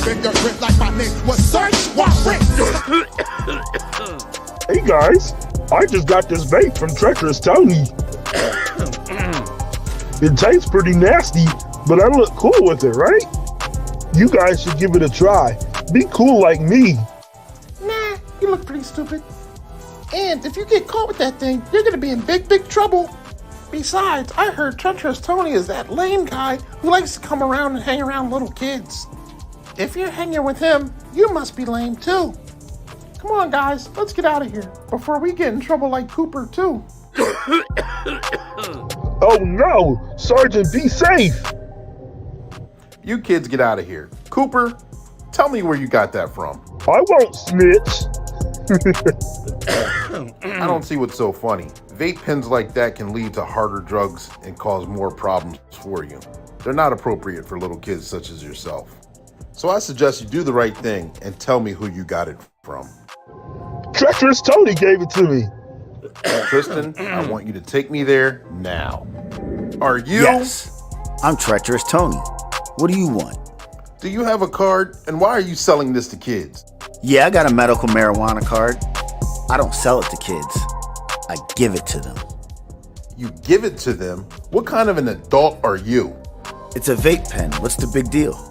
finger grip like my name was Search Warrant. Hey guys, I just got this vape from Treacherous Tony. It tastes pretty nasty, but I look cool with it, right? You guys should give it a try. Be cool like me. Nah, you look pretty stupid. And if you get caught with that thing, you're gonna be in big, big trouble. Besides, I heard Treacherous Tony is that lame guy who likes to come around and hang around little kids. If you're hanging with him, you must be lame too. Come on, guys, let's get out of here before we get in trouble like Cooper too. Oh no! Sergeant, be safe! You kids get out of here. Cooper, tell me where you got that from. I won't snitch. I don't see what's so funny. Vape pens like that can lead to harder drugs and cause more problems for you. They're not appropriate for little kids such as yourself. So I suggest you do the right thing and tell me who you got it from. Treacherous Tony gave it to me. Tristan, I want you to take me there now. Are you? Yes, I'm Treacherous Tony. What do you want? Do you have a card? And why are you selling this to kids? Yeah, I got a medical marijuana card. I don't sell it to kids. I give it to them. You give it to them? What kind of an adult are you? It's a vape pen. What's the big deal?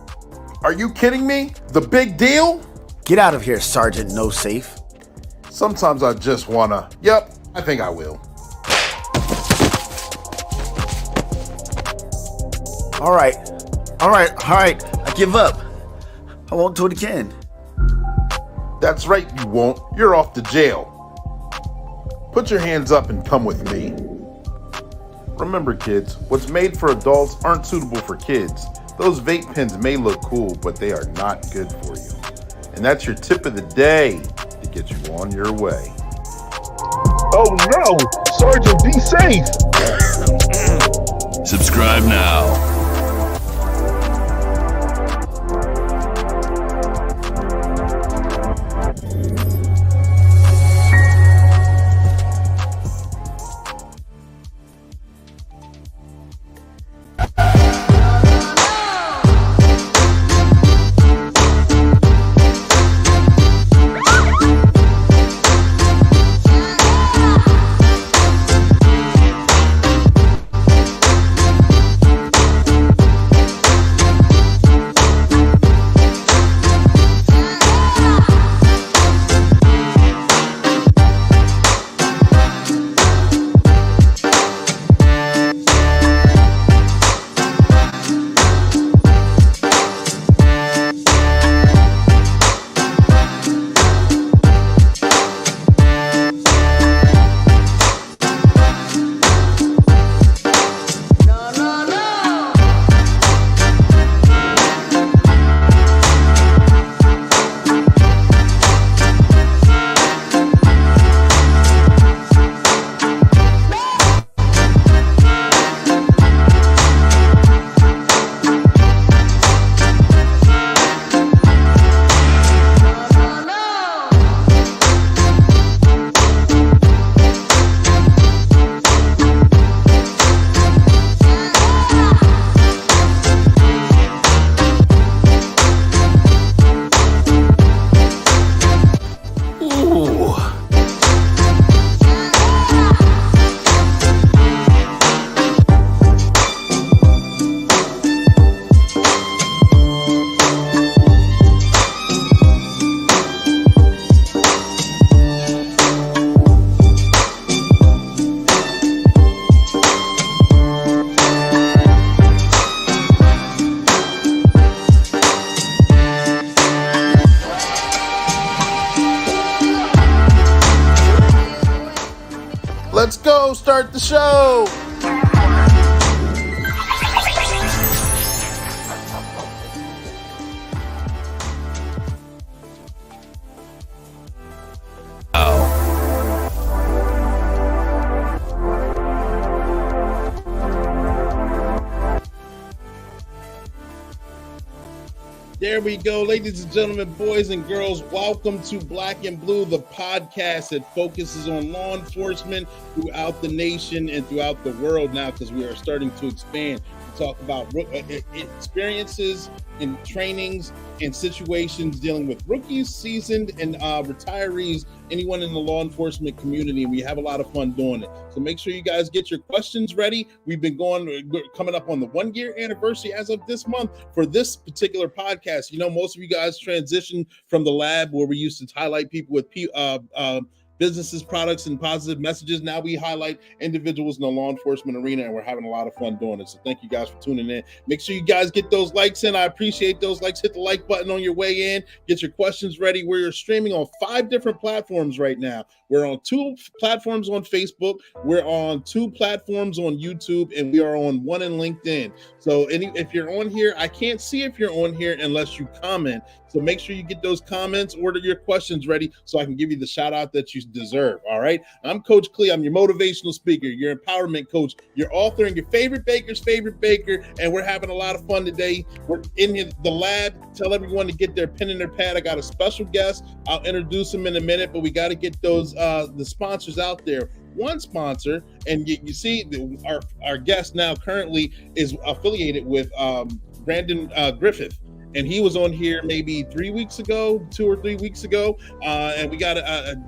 Are you kidding me? The big deal? Get out of here, Sergeant No Safe. Sometimes I just wanna, yep, I think I will. All right. I give up. I won't do it again. That's right, you won't. You're off to jail. Put your hands up and come with me. Remember, kids, what's made for adults aren't suitable for kids. Those vape pens may look cool, but they are not good for you. And that's your tip of the day to get you on your way. Oh no! Sergeant, be safe! Subscribe now. Let's go, start the show. There we go, ladies and gentlemen, boys and girls. Welcome to Black and Blue, the podcast that focuses on law enforcement throughout the nation and throughout the world now, because we are starting to expand. talk about experiences and trainings and situations dealing with rookies, seasoned, and retirees, anyone in the law enforcement community. And we have a lot of fun doing it. So make sure you guys get your questions ready. We're coming up on the 1 year anniversary as of this month for this particular podcast. You know, most of you guys transitioned from the lab where we used to highlight people with businesses, products, and positive messages. Now we highlight individuals in the law enforcement arena, and we're having a lot of fun doing it. So thank you guys for tuning in. Make sure you guys get those likes in. I appreciate those likes. Hit the like button on your way in. Get your questions ready. We're streaming on 5 different platforms right now. We're on 2 platforms on Facebook. We're on 2 platforms on YouTube, and we are on 1 in LinkedIn. So if you're on here, I can't see if you're on here unless you comment. So make sure you get those comments, order your questions ready so I can give you the shout out that you deserve. All right. I'm Coach Clee. I'm your motivational speaker, your empowerment coach, your author, and your favorite baker's favorite baker. And we're having a lot of fun today. We're in the lab. Tell everyone to get their pen and their pad. I got a special guest. I'll introduce him in a minute, but we got to get those the sponsors out there. One sponsor, and you see our guest now currently is affiliated with Brandon Griffith. And he was on here maybe 3 weeks ago, 2 or 3 weeks ago. And we got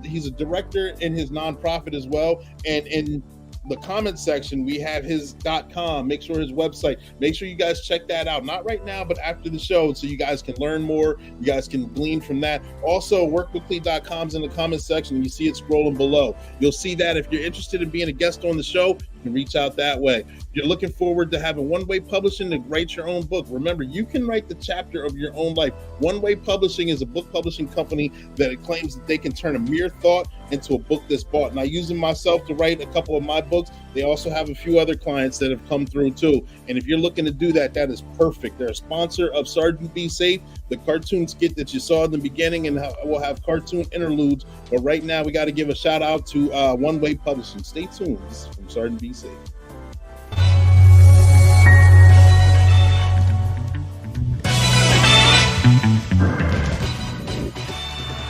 he's a director in his nonprofit as well. And in the comment section, we have his .com. Make sure his website, make sure you guys check that out. Not right now, but after the show, so you guys can learn more. You guys can glean from that. Also, workwithclee.com's in the comment section. You see it scrolling below. You'll see that if you're interested in being a guest on the show, you can reach out that way. If you're looking forward to having One Way Publishing to write your own book, remember, you can write the chapter of your own life. One Way Publishing is a book publishing company that claims that they can turn a mere thought into a book that's bought. And I use them myself to write a couple of my books. They also have a few other clients that have come through too. And if you're looking to do that, that is perfect. They're a sponsor of Sergeant Be Safe, the cartoon skit that you saw in the beginning, and we'll have cartoon interludes. But right now, we got to give a shout out to One Way Publishing. Stay tuned. This is from Sergeant Be Safe.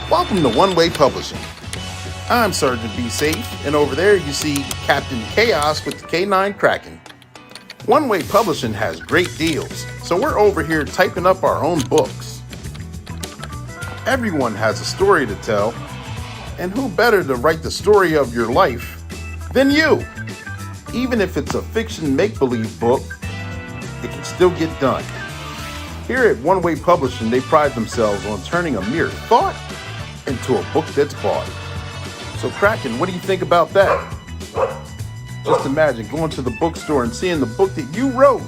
Welcome to One Way Publishing. I'm Sergeant Be Safe, and over there you see Captain Chaos with the K9 Kraken. One Way Publishing has great deals, so we're over here typing up our own books. Everyone has a story to tell, and who better to write the story of your life than you? Even if it's a fiction make-believe book, it can still get done. Here at One Way Publishing, they pride themselves on turning a mere thought into a book that's bought. So Kraken, what do you think about that? Just imagine going to the bookstore and seeing the book that you wrote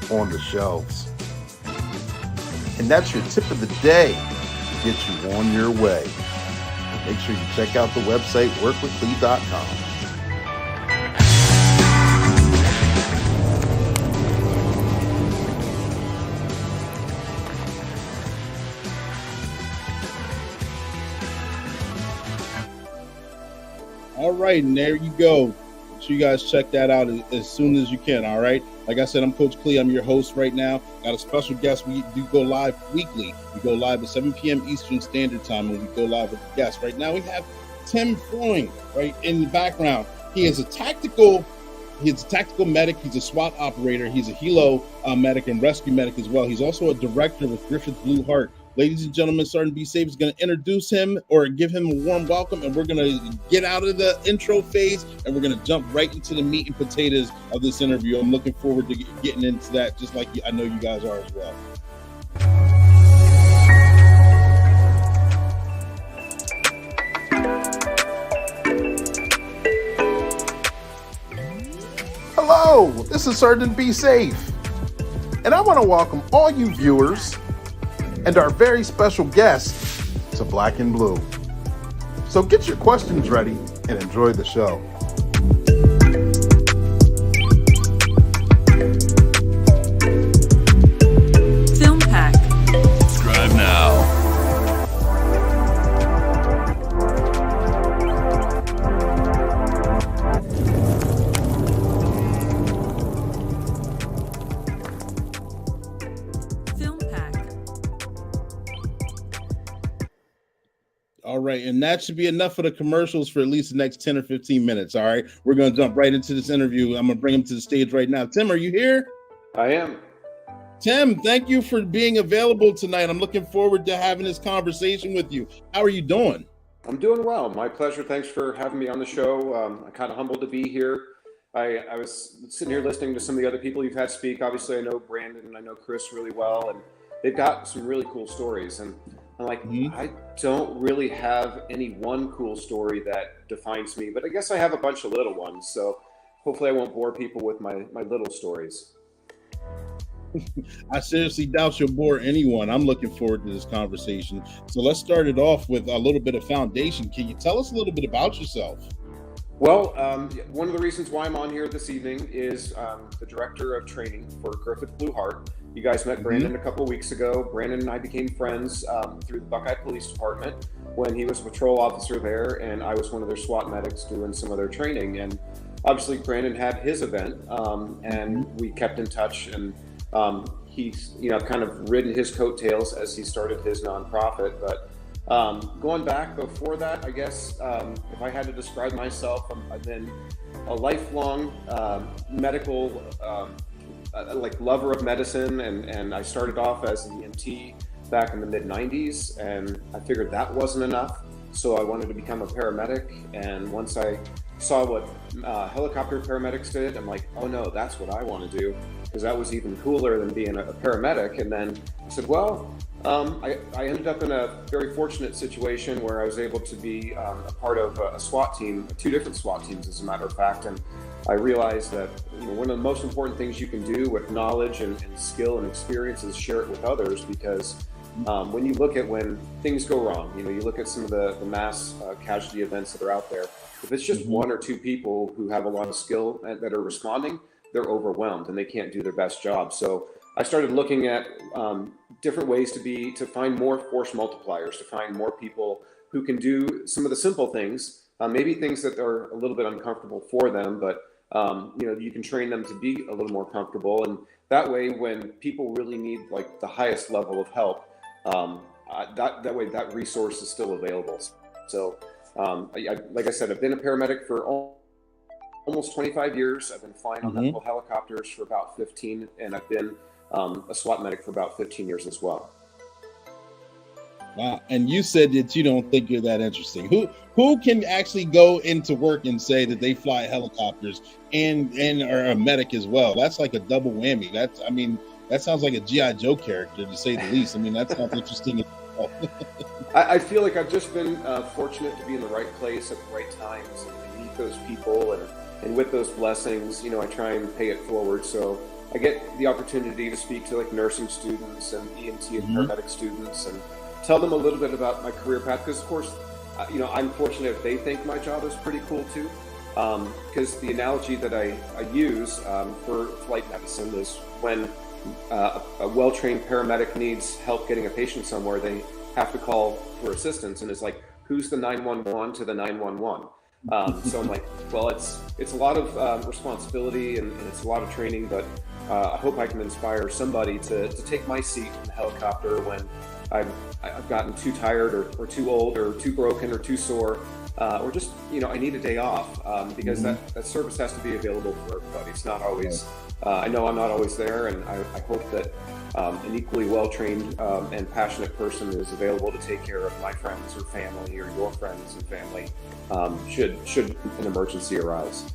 on the shelves. And that's your tip of the day to get you on your way. Make sure you check out the website, workwithlee.com. All right, and there you go. Make sure you guys check that out as soon as you can, all right? Like I said, I'm Coach Clee. I'm your host right now. Got a special guest. We do go live weekly. We go live at 7 p.m. Eastern Standard Time, and we go live with a guest. Right now, we have Tim Freund right in the background. He is a tactical medic. He's a SWAT operator. He's a helo medic and rescue medic as well. He's also a director with Griffith Blue Heart. Ladies and gentlemen, Sergeant Be Safe is going to introduce him or give him a warm welcome, and we're going to get out of the intro phase, and we're going to jump right into the meat and potatoes of this interview. I'm looking forward to getting into that, just like I know you guys are as well. Hello, this is Sergeant Be Safe, and I want to welcome all you viewers and our very special guest to Black and Blue. So get your questions ready and enjoy the show. Film Pack. Subscribe now. All right, and that should be enough of the commercials for at least the next 10 or 15 minutes, all right? We're going to jump right into this interview. I'm going to bring him to the stage right now. Tim, are you here? I am. Tim, thank you for being available tonight. I'm looking forward to having this conversation with you. How are you doing? I'm doing well. My pleasure. Thanks for having me on the show. I'm kind of humbled to be here. I was sitting here listening to some of the other people you've had speak. Obviously, I know Brandon and I know Chris really well, and they've got some really cool stories. And I'm like, I don't really have any one cool story that defines me, but I guess I have a bunch of little ones. So hopefully I won't bore people with my little stories. I seriously doubt you'll bore anyone. I'm looking forward to this conversation. So let's start it off with a little bit of foundation. Can you tell us a little bit about yourself? Well, one of the reasons why I'm on here this evening is the director of training for Griffith Blue Heart. You guys met Brandon a couple of weeks ago. Brandon and I became friends through the Buckeye Police Department when he was a patrol officer there, and I was one of their SWAT medics doing some of their training. And obviously, Brandon had his event, and we kept in touch. And he's, kind of ridden his coattails as he started his nonprofit. But going back before that, I guess, if I had to describe myself, I've been a lifelong medical, lover of medicine. And I started off as an EMT back in the mid-90s, and I figured that wasn't enough. So I wanted to become a paramedic. And once I saw what helicopter paramedics did, I'm like, oh no, that's what I want to do, because that was even cooler than being a paramedic. And then I said, well, I ended up in a very fortunate situation where I was able to be a part of a SWAT team, 2 different SWAT teams, as a matter of fact. And I realized that one of the most important things you can do with knowledge and skill and experience is share it with others, because when you look at when things go wrong, you look at some of the mass casualty events that are out there. If it's just 1 or 2 people who have a lot of skill that are responding, they're overwhelmed and they can't do their best job. So I started looking at different ways to find more force multipliers, to find more people who can do some of the simple things, maybe things that are a little bit uncomfortable for them, but you can train them to be a little more comfortable. And that way, when people really need like the highest level of help, that way that resource is still available. So like I said, I've been a paramedic for almost 25 years. I've been flying on medical helicopters for about 15, and I've been a SWAT medic for about 15 years as well. Wow. And you said that you don't think you're that interesting. Who can actually go into work and say that they fly helicopters and are a medic as well? That's like a double whammy. That sounds like a G.I. Joe character, to say the least. That sounds interesting as well. I feel like I've just been fortunate to be in the right place at the right times and meet those people, and with those blessings, I try and pay it forward. So I get the opportunity to speak to like nursing students and EMT and paramedic students and tell them a little bit about my career path, because of course, I'm fortunate if they think my job is pretty cool too. Because the analogy that I use for flight medicine is when a well-trained paramedic needs help getting a patient somewhere, they have to call for assistance, and it's like, who's the 911 to the 911? So I'm like, well, it's a lot of responsibility and it's a lot of training, but I hope I can inspire somebody to take my seat in the helicopter when I've gotten too tired or too old or too broken or too sore, or just, I need a day off, because that service has to be available for everybody. It's not always, I know I'm not always there, and I hope that an equally well-trained and passionate person is available to take care of my friends or family or your friends and family should an emergency arise.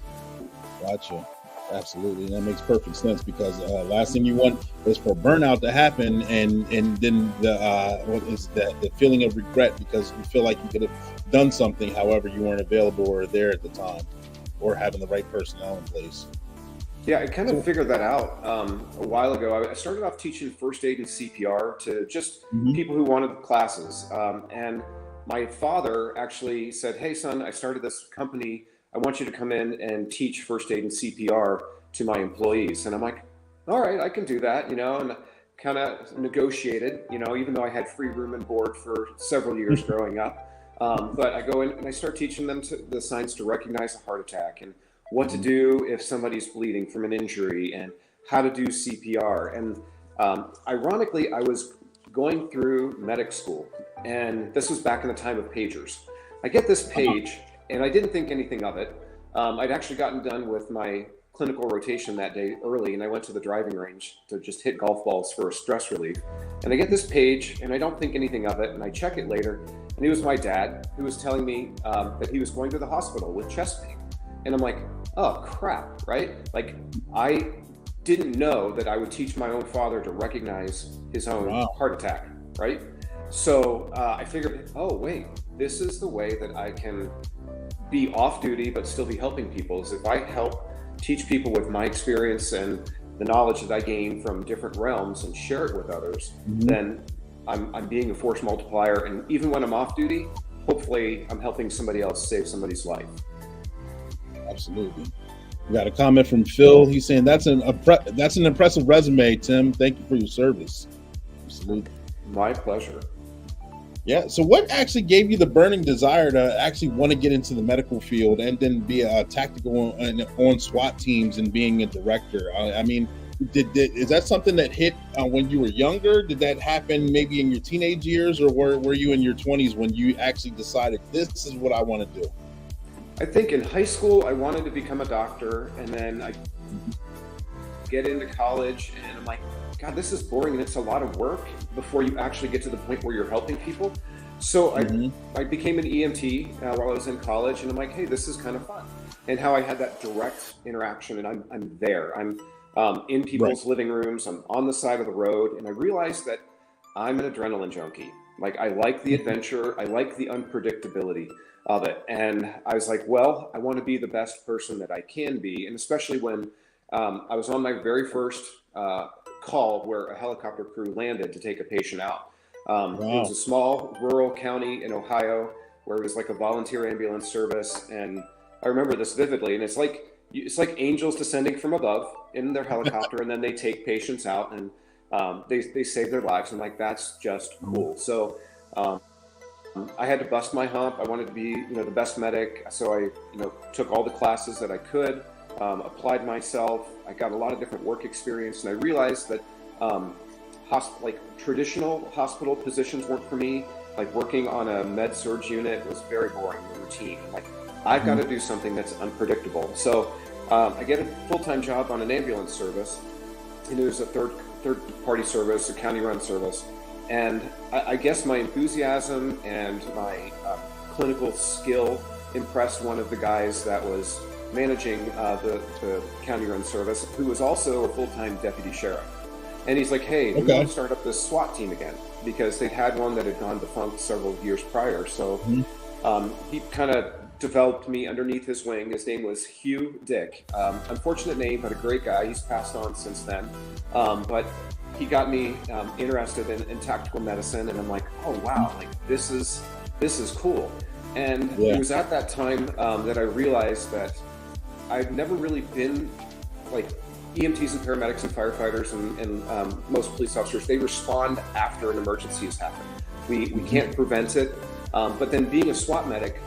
Gotcha. Absolutely. That makes perfect sense, because last thing you want is for burnout to happen, and then the feeling of regret because you feel like you could have done something, however you weren't available or there at the time, or having the right personnel in place. Yeah, I kind of figured that out a while ago. I started off teaching first aid and CPR to just people who wanted classes. And my father actually said, hey, son, I started this company. I want you to come in and teach first aid and CPR to my employees. And I'm like, all right, I can do that, and kind of negotiated, even though I had free room and board for several years growing up. But I go in and I start teaching them the signs to recognize a heart attack, and what to do if somebody's bleeding from an injury, and how to do CPR. And ironically, I was going through medic school, and this was back in the time of pagers. I get this page, and I didn't think anything of it. I'd actually gotten done with my clinical rotation that day early, and I went to the driving range to just hit golf balls for stress relief. And I get this page, and I don't think anything of it, and I check it later, and it was my dad who was telling me that he was going to the hospital with chest pain. And I'm like, oh crap, right? Like, I didn't know that I would teach my own father to recognize his own heart attack, right? So I figured, oh wait, this is the way that I can be off duty but still be helping people, is if I help teach people with my experience and the knowledge that I gain from different realms and share it with others, then I'm being a force multiplier. And even when I'm off duty, hopefully I'm helping somebody else save somebody's life. Absolutely. We got a comment from Phil. He's saying that's an impressive resume, Tim. Thank you for your service. Absolutely. My pleasure. Yeah. So what actually gave you the burning desire to actually want to get into the medical field and then be a tactical on SWAT teams and being a director? I mean, is that something that hit when you were younger? Did that happen maybe in your teenage years, or were you in your 20s when you actually decided this is what I want to do? I think in high school, I wanted to become a doctor, and then I get into college and I'm like, God, this is boring and it's a lot of work before you actually get to the point where you're helping people. So I became an EMT while I was in college, and I'm like, hey, this is kind of fun. And how I had that direct interaction, and I'm there. I'm in people's living rooms. I'm on the side of the road, and I realized that I'm an adrenaline junkie. Like, I like the adventure. I like the unpredictability of it. And I was like, well, I want to be the best person that I can be. And especially when I was on my very first call where a helicopter crew landed to take a patient out. It was a small rural county in Ohio where it was like a volunteer ambulance service. And I remember this vividly. And it's like angels descending from above in their helicopter, and then they take patients out and they save their lives. And like, that's just cool. So I had to bust my hump. I wanted to be, the best medic. So I, took all the classes that I could, applied myself. I got a lot of different work experience, and I realized that traditional hospital positions weren't for me. Like, working on a med surg unit was very boring and routine. Like, I've got to do something that's unpredictable. So I get a full-time job on an ambulance service, and it was a third-party service, a county-run service. And I guess my enthusiasm and my clinical skill impressed one of the guys that was managing the county-run service, who was also a full-time deputy sheriff. And he's like, hey, we want to start up this SWAT team again, because they'd had one that had gone defunct several years prior. So he kind of developed me underneath his wing. His name was Hugh Dick. Unfortunate name, but a great guy. He's passed on since then. But he got me interested in tactical medicine, and I'm like, oh wow, like this is cool. And it was at that time that I realized that I've never really been like EMTs and paramedics and firefighters and most police officers. They respond after an emergency has happened. We can't prevent it, but then being a SWAT medic,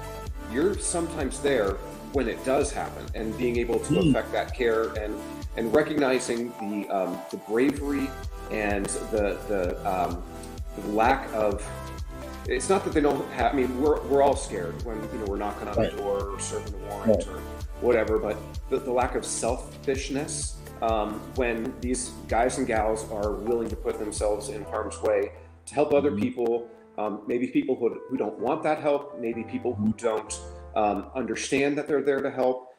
you're sometimes there when it does happen, and being able to affect that care and recognizing the bravery and the lack of. It's not that they don't have. I mean, we're all scared when we're knocking on a door or serving a warrant or whatever. But the lack of selfishness when these guys and gals are willing to put themselves in harm's way to help other people, maybe people who don't want that help, maybe people who don't understand that they're there to help,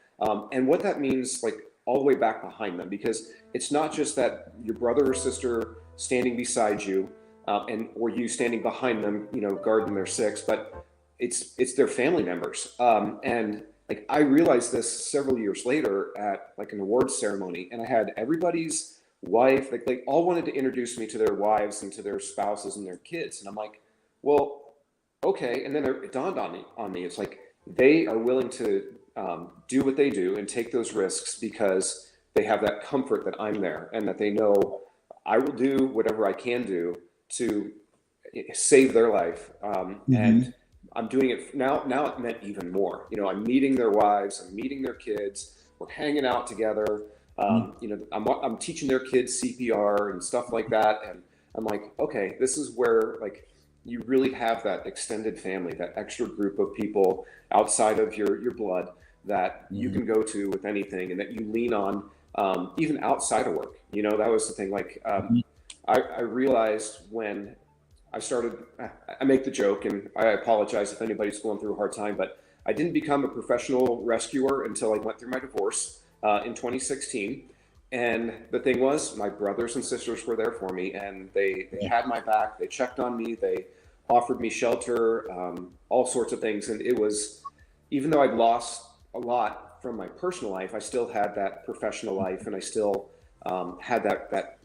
and what that means, like all the way back behind them, because it's not just that your brother or sister standing beside you. Or you standing behind them, guarding their six, but it's their family members. And like, I realized this several years later at like an awards ceremony, and I had everybody's wife, like they all wanted to introduce me to their wives and to their spouses and their kids. And I'm like, well, okay. And then it dawned on me, it's like, they are willing to do what they do and take those risks because they have that comfort that I'm there, and that they know I will do whatever I can do to save their life. And I'm doing it now. Now it meant even more. I'm meeting their wives, I'm meeting their kids, we're hanging out together. I'm teaching their kids CPR and stuff like that. And I'm like, okay, this is where like you really have that extended family, that extra group of people outside of your blood that you can go to with anything and that you lean on, even outside of work. You know, that was the thing. Like, I realized when I started, I make the joke, and I apologize if anybody's going through a hard time, but I didn't become a professional rescuer until I went through my divorce in 2016. And the thing was, my brothers and sisters were there for me, and they had my back. They checked on me. They offered me shelter, all sorts of things. And it was, even though I'd lost a lot from my personal life, I still had that professional life, and I still had that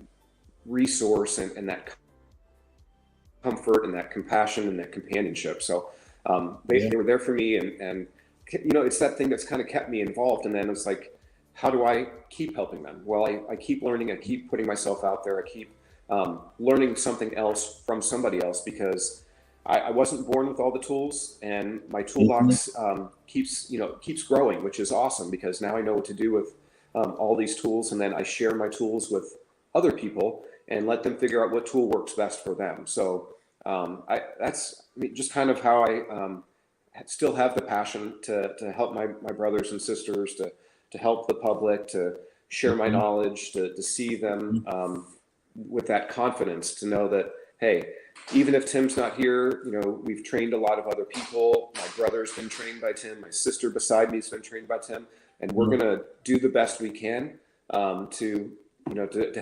resource and that comfort and that compassion and that companionship. So they were there for me, and you know, it's that thing that's kind of kept me involved. And then it's like, how do I keep helping them? Well, I keep learning, I keep putting myself out there, I keep learning something else from somebody else, because I wasn't born with all the tools, and my toolbox keeps growing, which is awesome, because now I know what to do with all these tools, and then I share my tools with other people and let them figure out what tool works best for them. So that's just kind of how I still have the passion to help my brothers and sisters, to help the public, to share my knowledge, to see them with that confidence, to know that, hey, even if Tim's not here, you know, we've trained a lot of other people. My brother's been trained by Tim. My sister beside me has been trained by Tim, and we're going to do the best we can to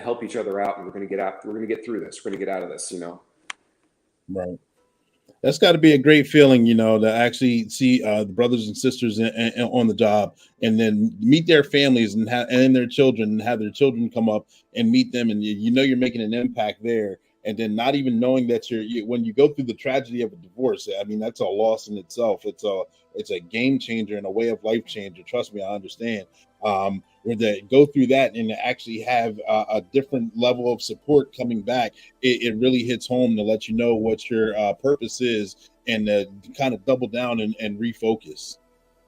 help each other out. And we're going to get through this. We're going to get out of this, you know? Right. That's got to be a great feeling, you know, to actually see the brothers and sisters on the job, and then meet their families and their children, and have their children come up and meet them, and you know you're making an impact there. And then not even knowing that when you go through the tragedy of a divorce, I mean, that's a loss in itself. It's a game changer and a way of life changer. Trust me, I understand. Where they go through that and actually have a different level of support coming back, it really hits home to let you know what your purpose is, and kind of double down and refocus.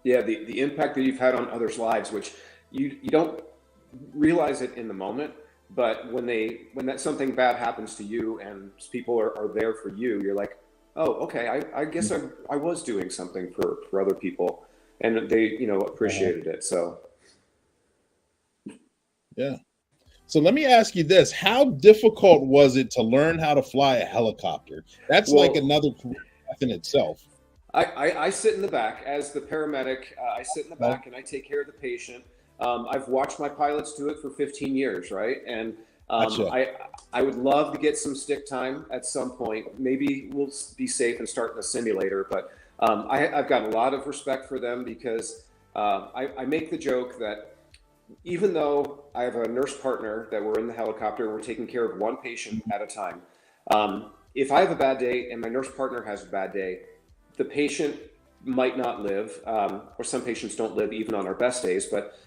Yeah, the impact that you've had on others' lives, which you don't realize it in the moment, but when that something bad happens to you and people are there for you, you're like, oh, okay, I guess I was doing something for other people, and they appreciated it. So. Yeah. So let me ask you this. How difficult was it to learn how to fly a helicopter? That's like another career path in itself. I sit in the back as the paramedic. I sit in the back and I take care of the patient. I've watched my pilots do it for 15 years, right? And gotcha. I would love to get some stick time at some point. Maybe we'll be safe and start in a simulator, but I've got a lot of respect for them, because I make the joke that even though I have a nurse partner that we're in the helicopter, we're taking care of one patient at a time. If I have a bad day and my nurse partner has a bad day, the patient might not live, or some patients don't live even on our best days, but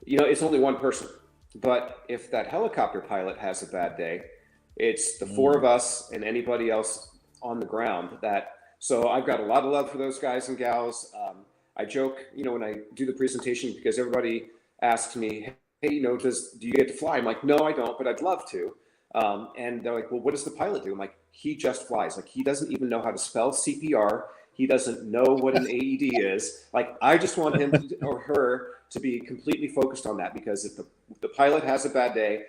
it's only one person. But if that helicopter pilot has a bad day, it's the four of us and anybody else on the ground. So I've got a lot of love for those guys and gals. I joke, when I do the presentation, because everybody asks me, hey, do you get to fly? I'm like, no, I don't, but I'd love to. And they're like, well, what does the pilot do? I'm like, he just flies. Like, he doesn't even know how to spell CPR. He doesn't know what an AED is. Like, I just want him or her to be completely focused on that, because if the pilot has a bad day,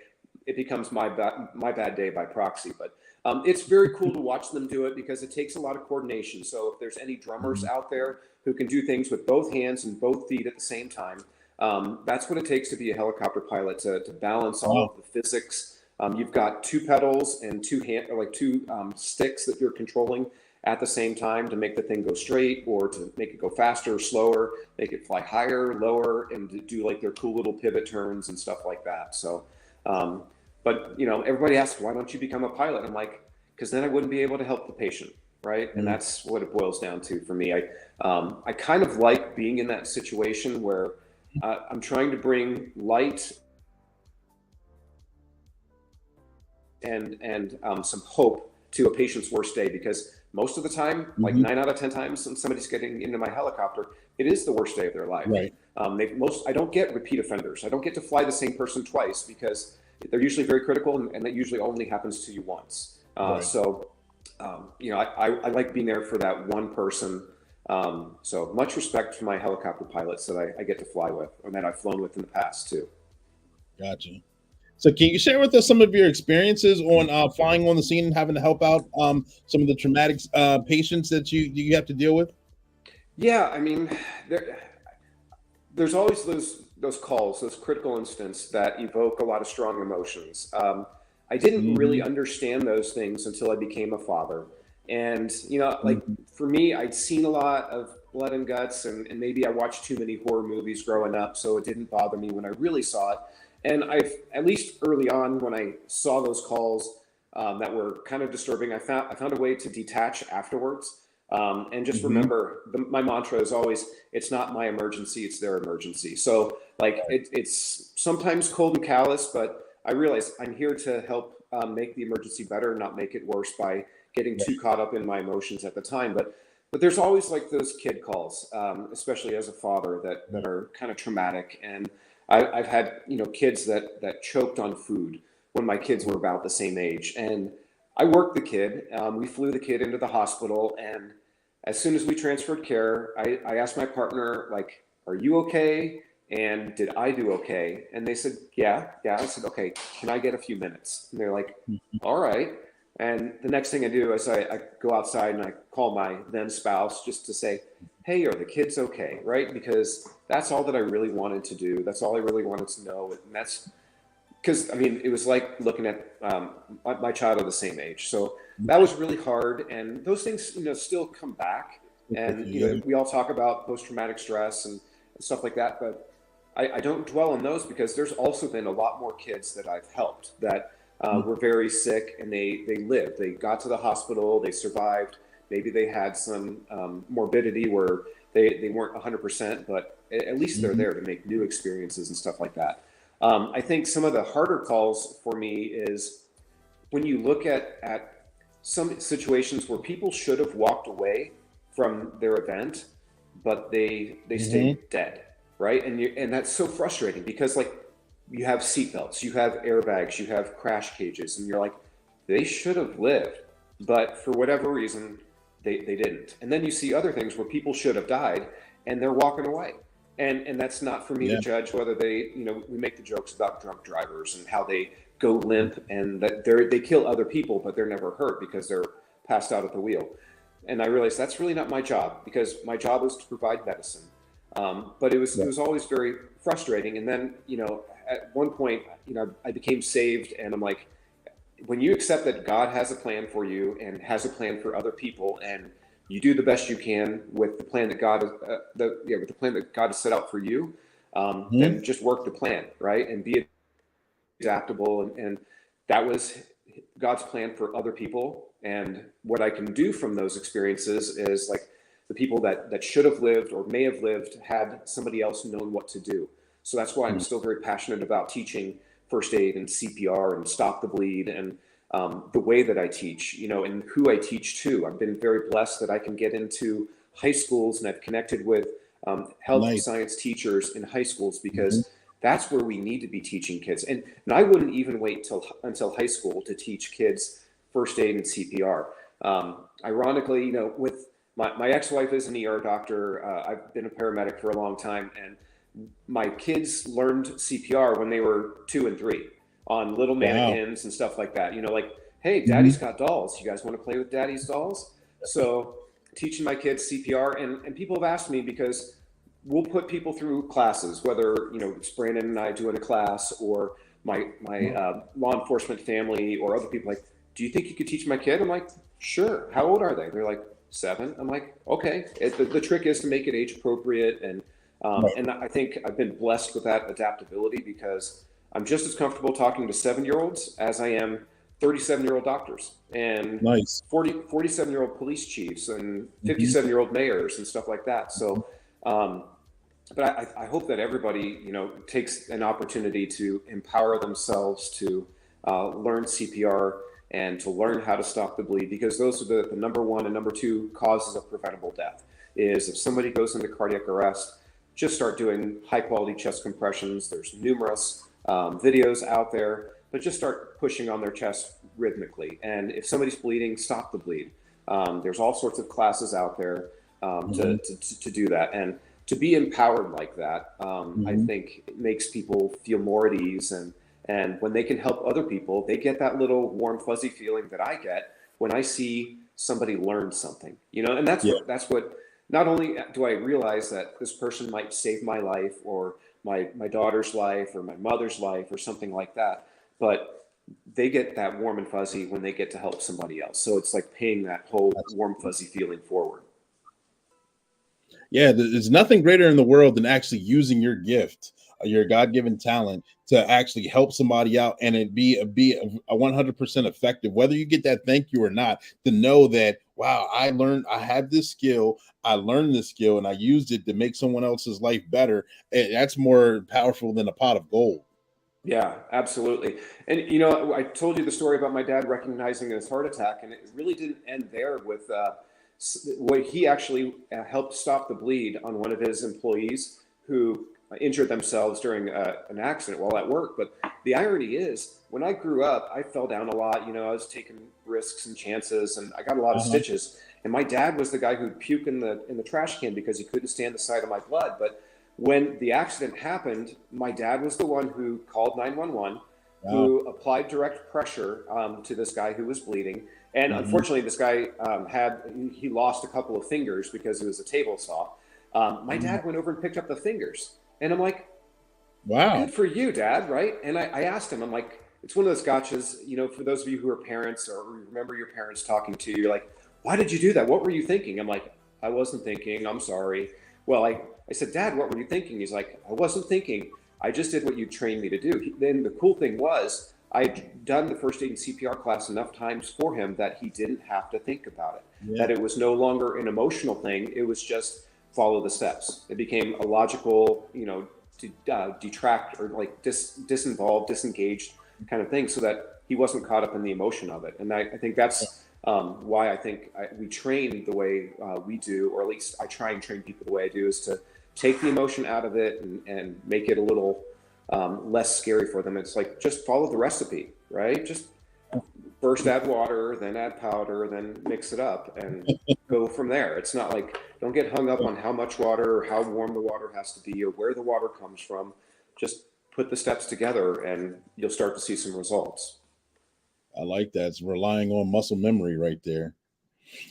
it becomes my bad day by proxy. But it's very cool to watch them do it, because it takes a lot of coordination. So if there's any drummers out there who can do things with both hands and both feet at the same time, that's what it takes to be a helicopter pilot, to balance all of the physics. You've got two pedals and two sticks that you're controlling at the same time to make the thing go straight, or to make it go faster or slower, make it fly higher, lower, and to do like their cool little pivot turns and stuff like that. So, but everybody asks, why don't you become a pilot? I'm like, because then I wouldn't be able to help the patient, right? And that's what it boils down to for me. I kind of like being in that situation where I'm trying to bring light and some hope to a patient's worst day, because most of the time, like 9 out of 10 times, when somebody's getting into my helicopter, it is the worst day of their life. Right. I don't get repeat offenders. I don't get to fly the same person twice, because they're usually very critical, and that usually only happens to you once. Right. So, I like being there for that one person So much respect for my helicopter pilots that I get to fly with, or that I've flown with in the past too. Gotcha. So can you share with us some of your experiences on flying on the scene and having to help out some of the traumatic patients that you have to deal with? Yeah, I mean, there's always those calls, those critical incidents that evoke a lot of strong emotions. I didn't really understand those things until I became a father. And, you know, like for me, I'd seen a lot of blood and guts, and maybe I watched too many horror movies growing up, so it didn't bother me when I really saw it. And at least early on, when I saw those calls that were kind of disturbing, I found a way to detach afterwards. And just remember, my mantra is always, it's not my emergency, it's their emergency. So like it's sometimes cold and callous, but I realize I'm here to help make the emergency better, not make it worse by getting too caught up in my emotions at the time. But there's always like those kid calls, especially as a father, that are kind of traumatic. And I've had, you know, kids that choked on food when my kids were about the same age. And I worked the kid. We flew the kid into the hospital, and as soon as we transferred care, I asked my partner, like, "Are you okay? And did I do okay?" And they said, "Yeah." I said, "Okay, can I get a few minutes?" And they're like, "All right." And the next thing I do is I go outside and I call my then spouse just to say, "Hey, are the kids okay?" Right? Because that's all that I really wanted to do. That's all I really wanted to know. And that's because, I mean, it was like looking at my child of the same age. So that was really hard. And those things, you know, still come back. And, you know, we all talk about post-traumatic stress and stuff like that. But I don't dwell on those because there's also been a lot more kids that I've helped that were very sick, and they lived. They got to the hospital, they survived. Maybe they had some morbidity where they weren't 100%, but at least they're there to make new experiences and stuff like that. I think some of the harder calls for me is when you look at some situations where people should have walked away from their event, but they stayed dead, right? And that's so frustrating because, like, you have seatbelts, you have airbags, you have crash cages, and you're like, they should have lived, but for whatever reason, they didn't. And then you see other things where people should have died and they're walking away. And that's not for me to judge whether they, you know, we make the jokes about drunk drivers and how they go limp and that they kill other people, but they're never hurt because they're passed out at the wheel. And I realized that's really not my job, because my job is to provide medicine. But it was always very frustrating. And then, you know, at one point, you know, I became saved, and I'm like, when you accept that God has a plan for you and has a plan for other people, and you do the best you can with the plan that God with the plan that God has set out for you, then just work the plan, right? And be adaptable. And that was God's plan for other people. And what I can do from those experiences is, like, the people that should have lived or may have lived had somebody else known what to do. So that's why I'm still very passionate about teaching first aid and CPR and stop the bleed, and the way that I teach, you know, and who I teach to. I've been very blessed that I can get into high schools, and I've connected with health science teachers in high schools, because that's where we need to be teaching kids. And I wouldn't even wait until high school to teach kids first aid and CPR. Ironically, you know, with my ex-wife is an ER doctor. I've been a paramedic for a long time, and my kids learned CPR when they were 2 and 3 on little mannequins and stuff like that. You know, like, hey, Daddy's got dolls. You guys want to play with Daddy's dolls? So teaching my kids CPR, and people have asked me, because we'll put people through classes, whether, you know, it's Brandon and I doing a class, or my law enforcement family, or other people, like, do you think you could teach my kid? I'm like, sure. How old are they? They're like 7. I'm like, okay. The trick is to make it age appropriate. And I think I've been blessed with that adaptability, because I'm just as comfortable talking to 7-year-olds as I am 37-year-old doctors and 47-year-old police chiefs and 57-year-old mayors and stuff like that. So, but I hope that everybody, you know, takes an opportunity to empower themselves to learn CPR and to learn how to stop the bleed, because those are the number 1 and number 2 causes of preventable death. Is if somebody goes into cardiac arrest, just start doing high quality chest compressions. There's numerous videos out there, but just start pushing on their chest rhythmically. And if somebody's bleeding, stop the bleed. There's all sorts of classes out there. to do that. And to be empowered like that, I think it makes people feel more at ease. And when they can help other people, they get that little warm, fuzzy feeling that I get when I see somebody learn something, and that's what, not only do I realize that this person might save my life or my daughter's life or my mother's life or something like that, but they get that warm and fuzzy when they get to help somebody else. So it's like paying that whole warm, fuzzy feeling forward. Yeah, there's nothing greater in the world than actually using your gift, your God-given talent, to actually help somebody out, and it be a 100% effective, whether you get that thank you or not. To know that, wow, I have this skill, I learned this skill, and I used it to make someone else's life better. And that's more powerful than a pot of gold. Yeah, absolutely. And I told you the story about my dad recognizing his heart attack, and it really didn't end there with what he actually helped stop the bleed on one of his employees who injured themselves during an accident while at work. But the irony is, when I grew up, I fell down a lot. I was taking risks and chances, and I got a lot of stitches. And my dad was the guy who'd puke in the trash can because he couldn't stand the sight of my blood. But when the accident happened, my dad was the one who called 911, who applied direct pressure to this guy who was bleeding. And unfortunately, this guy he lost a couple of fingers because it was a table saw. My dad went over and picked up the fingers. And I'm like, wow, good for you, Dad, right? And I asked him, I'm like, it's one of those gotchas, for those of you who are parents or remember your parents talking to you, you're like, why did you do that? What were you thinking? I'm like, I wasn't thinking, I'm sorry. Well, I said, Dad, what were you thinking? He's like, I wasn't thinking. I just did what you trained me to do. Then the cool thing was, I'd done the first aid and CPR class enough times for him that he didn't have to think about it, that it was no longer an emotional thing. It was just follow the steps. It became a logical, to detract or like disinvolve, disengaged kind of thing, so that he wasn't caught up in the emotion of it. And I think that's why I think we train the way we do, or at least I try and train people the way I do, is to take the emotion out of it and make it a little less scary for them. It's like, just follow the recipe, right? Just first add water, then add powder, then mix it up and go from there. It's not like, don't get hung up on how much water or how warm the water has to be or where the water comes from. Just put the steps together and you'll start to see some results. I like that. It's relying on muscle memory right there.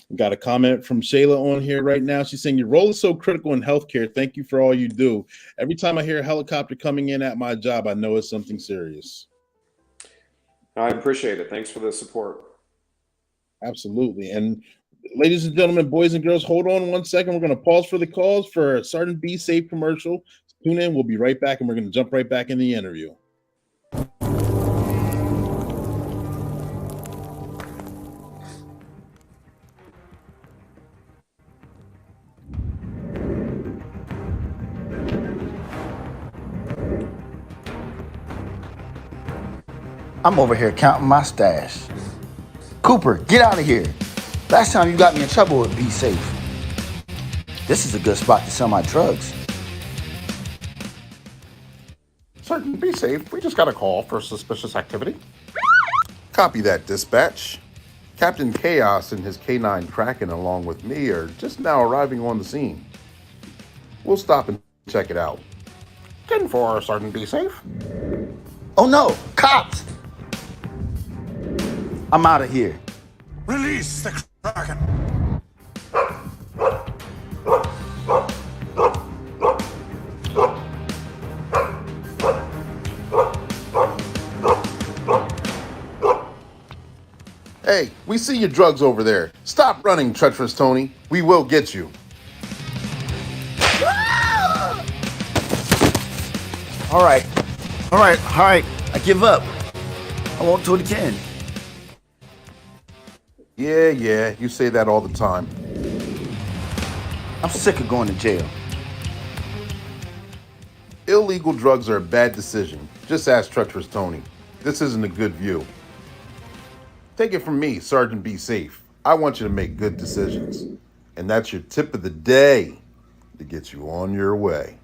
We got a comment from Shayla on here right now. She's saying, your role is so critical in healthcare. Thank you for all you do. Every time I hear a helicopter coming in at my job, I know it's something serious. I appreciate it. Thanks for the support. Absolutely. And ladies and gentlemen, boys and girls, hold on 1 second. We're going to pause for the calls for a Sergeant Be Safe commercial. Tune in. We'll be right back, and we're going to jump right back in the interview. I'm over here counting my stash. Cooper, get out of here. Last time you got me in trouble with Be Safe. This is a good spot to sell my drugs. Sergeant, Be Safe. We just got a call for suspicious activity. Copy that, dispatch. Captain Chaos and his K9 Kraken along with me are just now arriving on the scene. We'll stop and check it out. 10-4, Sergeant, Be Safe. Oh no, cops! I'm out of here. Release the Kraken. Hey, we see your drugs over there. Stop running, treacherous Tony. We will get you. All right. I give up. I won't do it again. Yeah, you say that all the time. I'm sick of going to jail. Illegal drugs are a bad decision. Just ask treacherous Tony. This isn't a good view. Take it from me, Sergeant Be Safe. I want you to make good decisions. And that's your tip of the day to get you on your way.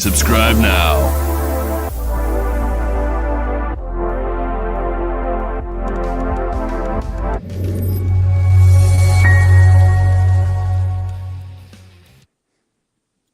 Subscribe now.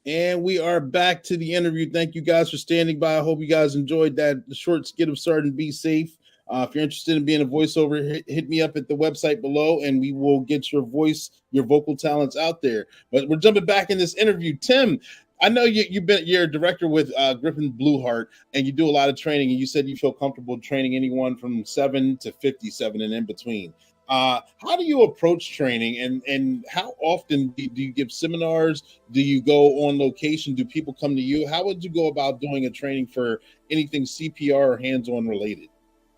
And we are back to the interview. Thank you guys for standing by. I hope you guys enjoyed that short skit of Sergeant Be Safe. If you're interested in being a voiceover, hit me up at the website below, and we will get your vocal talents out there. But we're jumping back in this interview. Tim, I know you're a director with Griffith Blue Heart, and you do a lot of training. And you said you feel comfortable training anyone from 7 to 57 and in between. How do you approach training, and how often do you give seminars? Do you go on location? Do people come to you? How would you go about doing a training for anything CPR or hands-on related?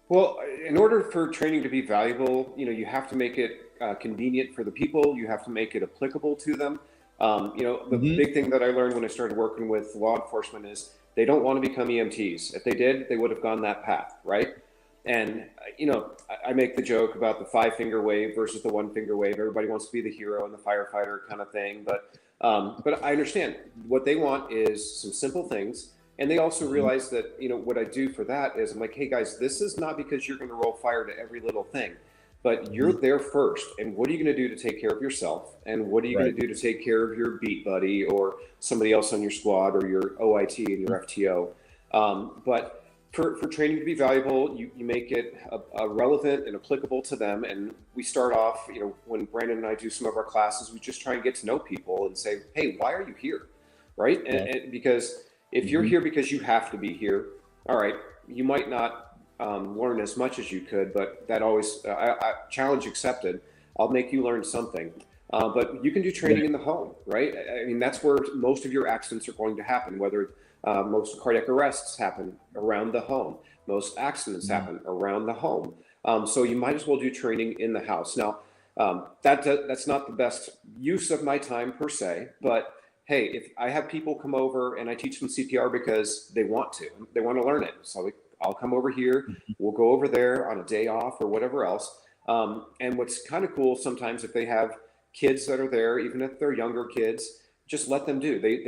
Well, in order for training to be valuable, you have to make it convenient for the people. You have to make it applicable to them. The big thing that I learned when I started working with law enforcement is they don't want to become EMTs. If they did, they would have gone that path, right? And, I make the joke about the 5-finger wave versus the 1-finger wave. Everybody wants to be the hero and the firefighter kind of thing. But I understand what they want is some simple things. And they also realize that, what I do for that is I'm like, hey guys, this is not because you're going to roll fire to every little thing, but you're there first. And what are you going to do to take care of yourself? And what are you going to do to take care of your beat buddy or somebody else on your squad or your OIT and your FTO? But for training to be valuable, you make it relevant and applicable to them. And we start off, when Brandon and I do some of our classes, we just try and get to know people and say, hey, why are you here? Right? And because if you're here because you have to be here, all right, you might not learn as much as you could, but that always, challenge accepted. I'll make you learn something. But you can do training in the home, right? I mean, that's where most of your accidents are going to happen, whether most cardiac arrests happen around the home. Most accidents happen around the home. So you might as well do training in the house. Now, that's not the best use of my time per se, but hey, if I have people come over and I teach them CPR because they want to learn it. So I'll come over here, we'll go over there on a day off or whatever else. And what's kind of cool sometimes if they have kids that are there, even if they're younger kids, just let them do. They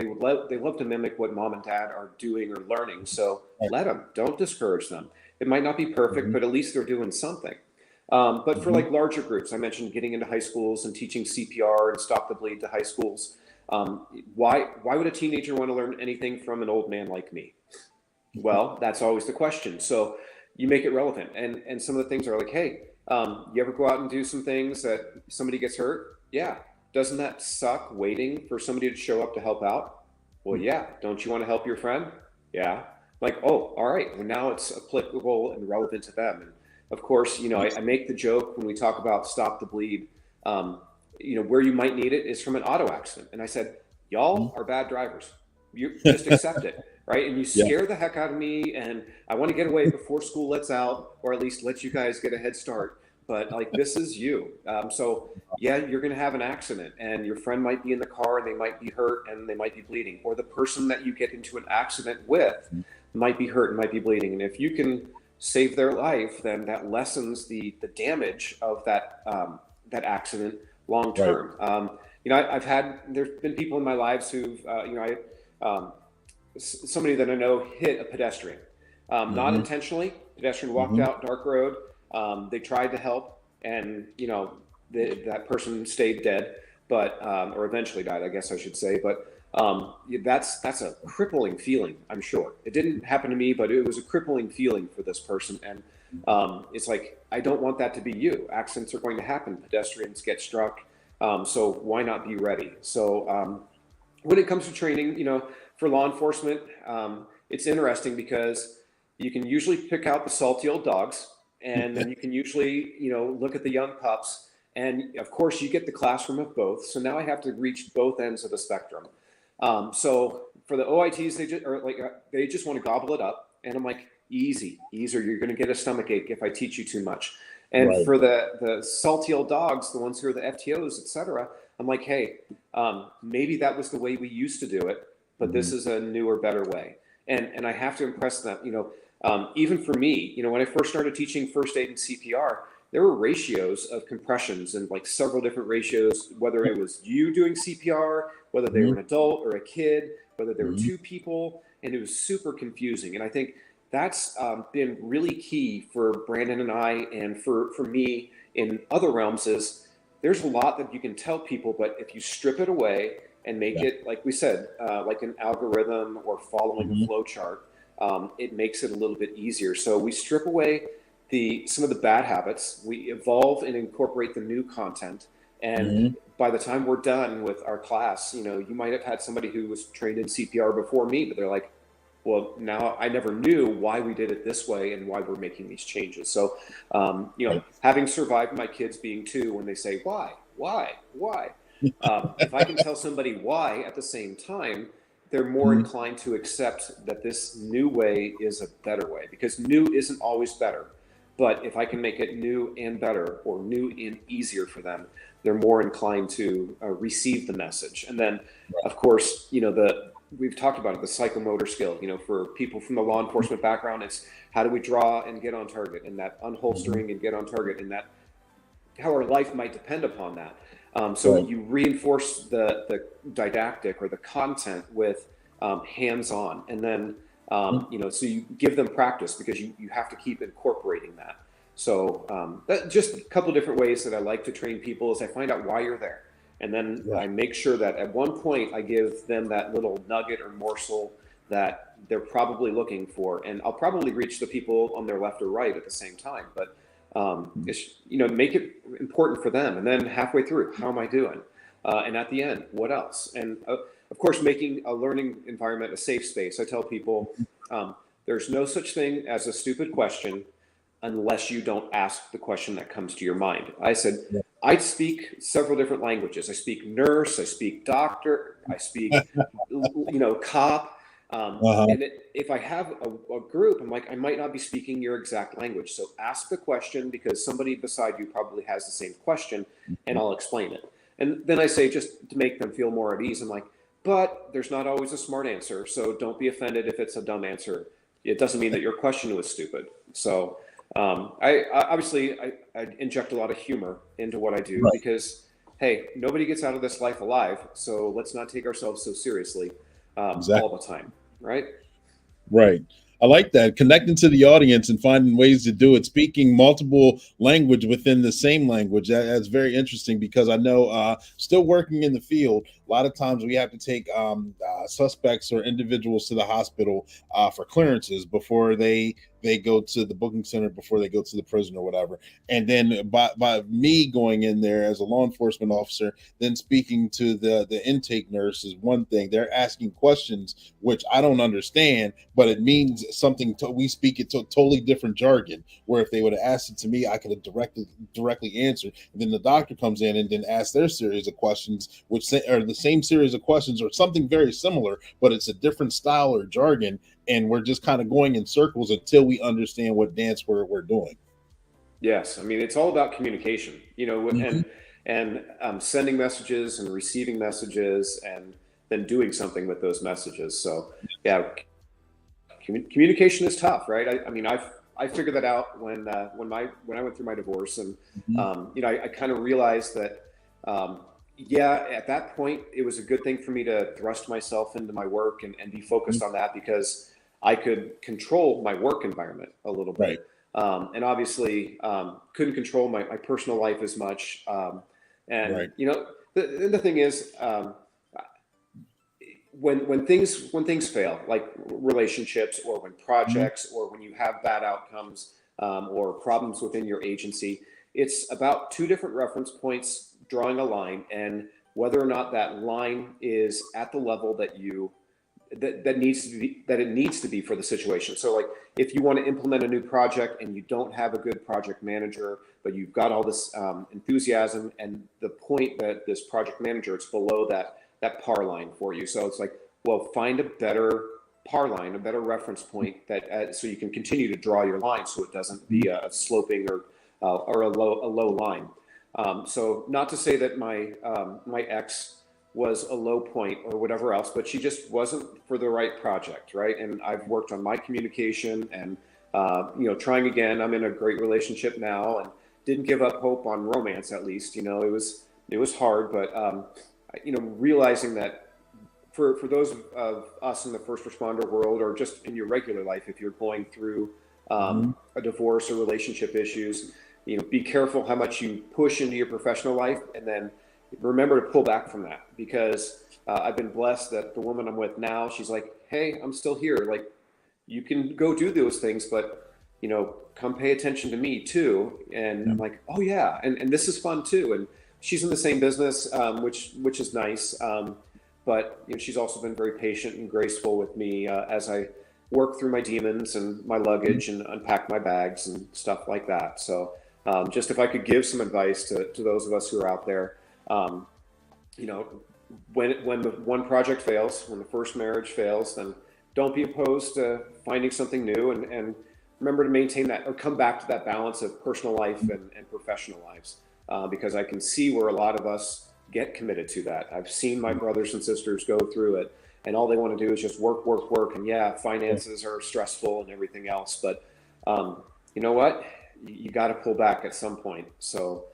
love to mimic what mom and dad are doing or learning. So let them, don't discourage them. It might not be perfect, but at least they're doing something. But for like larger groups, I mentioned getting into high schools and teaching CPR and stop the bleed to high schools. Why would a teenager want to learn anything from an old man like me? Well, that's always the question. So you make it relevant. And some of the things are like, hey, you ever go out and do some things that somebody gets hurt? Yeah. Doesn't that suck waiting for somebody to show up to help out? Well, yeah. Don't you want to help your friend? Yeah. Like, oh, all right. Well, now it's applicable and relevant to them. And of course, I make the joke when we talk about stop the bleed, where you might need it is from an auto accident. And I said, y'all are bad drivers. You just accept it, right? And you scare the heck out of me. And I want to get away before school lets out, or at least let you guys get a head start. But like, this is you. So yeah, you're going to have an accident and your friend might be in the car and they might be hurt and they might be bleeding, or the person that you get into an accident with might be hurt and might be bleeding. And if you can save their life, then that lessens the damage of that accident long term. Right. There's been people in my lives who've, somebody that I know hit a pedestrian, not intentionally. Pedestrian walked out dark road. They tried to help, and that person stayed dead, but or eventually died, I guess I should say. But that's a crippling feeling. I'm sure it didn't happen to me, but it was a crippling feeling for this person. And it's like, I don't want that to be you. Accidents are going to happen. Pedestrians get struck. So why not be ready? So when it comes to training, for law enforcement, it's interesting because you can usually pick out the salty old dogs. And then you can usually, look at the young pups, and of course you get the classroom of both. So now I have to reach both ends of the spectrum. So for the OITs, they just want to gobble it up, and I'm like, easy, or you're going to get a stomach ache if I teach you too much. And for the salty old dogs, the ones who are the FTOs, etc., I'm like, hey, maybe that was the way we used to do it, but this is a newer, better way. And I have to impress them, even for me, when I first started teaching first aid and CPR, there were ratios of compressions and like several different ratios, whether it was you doing CPR, whether they were an adult or a kid, whether there were two people. and it was super confusing. And I think that's been really key for Brandon and I, and for me in other realms, is there's a lot that you can tell people, but if you strip it away and make it, like we said, like an algorithm or following a flow chart, it makes it a little bit easier. So we strip away some of the bad habits, we evolve and incorporate the new content. And by the time we're done with our class, you might have had somebody who was trained in CPR before me, but they're like, well, now I never knew why we did it this way and why we're making these changes. So, having survived my kids being 2, when they say, why? If I can tell somebody why at the same time, they're more inclined to accept that this new way is a better way, because new isn't always better. But if I can make it new and better, or new and easier for them, they're more inclined to receive the message. And then, of course, we've talked about it, the psychomotor skill. For people from the law enforcement background, it's how do we draw and get on target, and that unholstering and get on target, and that how our life might depend upon that. So you reinforce the didactic or the content with hands-on, and then so you give them practice, because you have to keep incorporating that. So just a couple of different ways that I like to train people is I find out why you're there. And then I make sure that at one point I give them that little nugget or morsel that they're probably looking for. And I'll probably reach the people on their left or right at the same time. But, make it important for them. And then halfway through, how am I doing? And at the end, what else? And of course, making a learning environment a safe space. I tell people there's no such thing as a stupid question unless you don't ask the question that comes to your mind. I said, I speak several different languages. I speak nurse, I speak doctor, I speak, cop. And if I have a group, I'm like, I might not be speaking your exact language. So ask the question, because somebody beside you probably has the same question, and I'll explain it. And then I say, just to make them feel more at ease, I'm like, but there's not always a smart answer. So don't be offended if it's a dumb answer. It doesn't mean that your question was stupid. So I obviously inject a lot of humor into what I do, because, hey, nobody gets out of this life alive. So let's not take ourselves so seriously all the time. Right. I like that, connecting to the audience and finding ways to do it, speaking multiple language within the same language. That's very interesting, because I know still working in the field, a lot of times we have to take suspects or individuals to the hospital for clearances before they go to the booking center, before they go to the prison or whatever. And then by me going in there as a law enforcement officer, then speaking to the intake nurse is one thing. They're asking questions which I don't understand, but it means something. We speak it to totally different jargon, where if they would have asked it to me, I could have directly answered. And then the doctor comes in and then asks their series of questions, which are the same series of questions or something very similar, but it's a different style or jargon. And we're just kind of going in circles until we understand what dance we're doing. Yes. I mean, it's all about communication, and sending messages and receiving messages, and then doing something with those messages. So yeah, communication is tough, right? I mean, I figured that out when I went through my divorce, and I kind of realized that at that point it was a good thing for me to thrust myself into my work and be focused on that, because I could control my work environment a little bit. And obviously couldn't control my personal life as much. The thing is, when things fail, like relationships, or when projects, or when you have bad outcomes, or problems within your agency, it's about 2 different reference points, drawing a line, and whether or not that line is at the level that it needs to be for the situation. So like, if you want to implement a new project and you don't have a good project manager, but you've got all this enthusiasm, and the point that this project manager, it's below that par line for you. So it's like, well, find a better par line, a better reference point that so you can continue to draw your line, so it doesn't be a sloping or a low line. So not to say that my ex was a low point or whatever else, but she just wasn't for the right project, right? And I've worked on my communication and trying again. I'm in a great relationship now, and didn't give up hope on romance. At least it was hard, but realizing that for those of us in the first responder world, or just in your regular life, if you're going through a divorce or relationship issues, be careful how much you push into your professional life, and then remember to pull back from that, because I've been blessed that the woman I'm with now, she's like, hey, I'm still here. Like, you can go do those things, but come pay attention to me too. And I'm like, oh yeah, and this is fun too. And she's in the same business, which is nice. But she's also been very patient and graceful with me as I work through my demons and my luggage and unpack my bags and stuff like that. So just if I could give some advice to those of us who are out there, when the one project fails, when the first marriage fails, then don't be opposed to finding something new, and remember to maintain that, or come back to that balance of personal life and professional lives, because I can see where a lot of us get committed to that. I've seen my brothers and sisters go through it, and all they want to do is just work, and yeah, finances are stressful and everything else, but you know what? You got to pull back at some point. So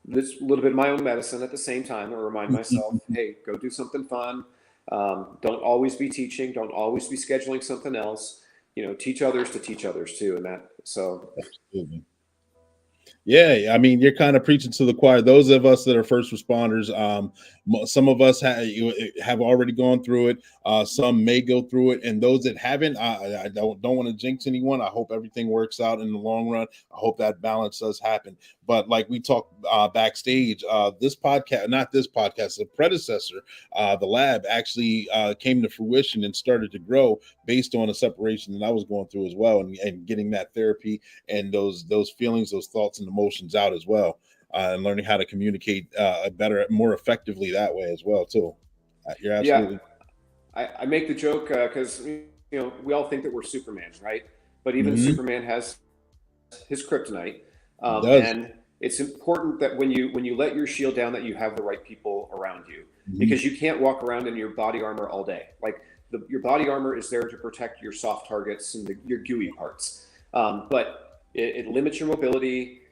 this a little bit of my own medicine at the same time, or remind myself, hey, go do something fun. Don't always be teaching. Don't always be scheduling something else. Teach others to teach others too. And that, so. Absolutely. Yeah, I mean, you're kind of preaching to the choir. Those of us that are first responders, some of us have already gone through it. Some may go through it, and those that haven't, I don't want to jinx anyone. I hope everything works out in the long run. I hope that balance does happen. But like we talked backstage, this podcast, not this podcast, the predecessor, the lab actually came to fruition and started to grow based on a separation that I was going through as well, and getting that therapy and those feelings, those thoughts and emotions out as well, and learning how to communicate better, more effectively that way as well too. You're absolutely. Yeah, I make the joke because we all think that we're Superman, right? But even Superman has his kryptonite, and it's important that when you let your shield down, that you have the right people around you, because you can't walk around in your body armor all day. Like your body armor is there to protect your soft targets and your gooey parts, but it limits your mobility.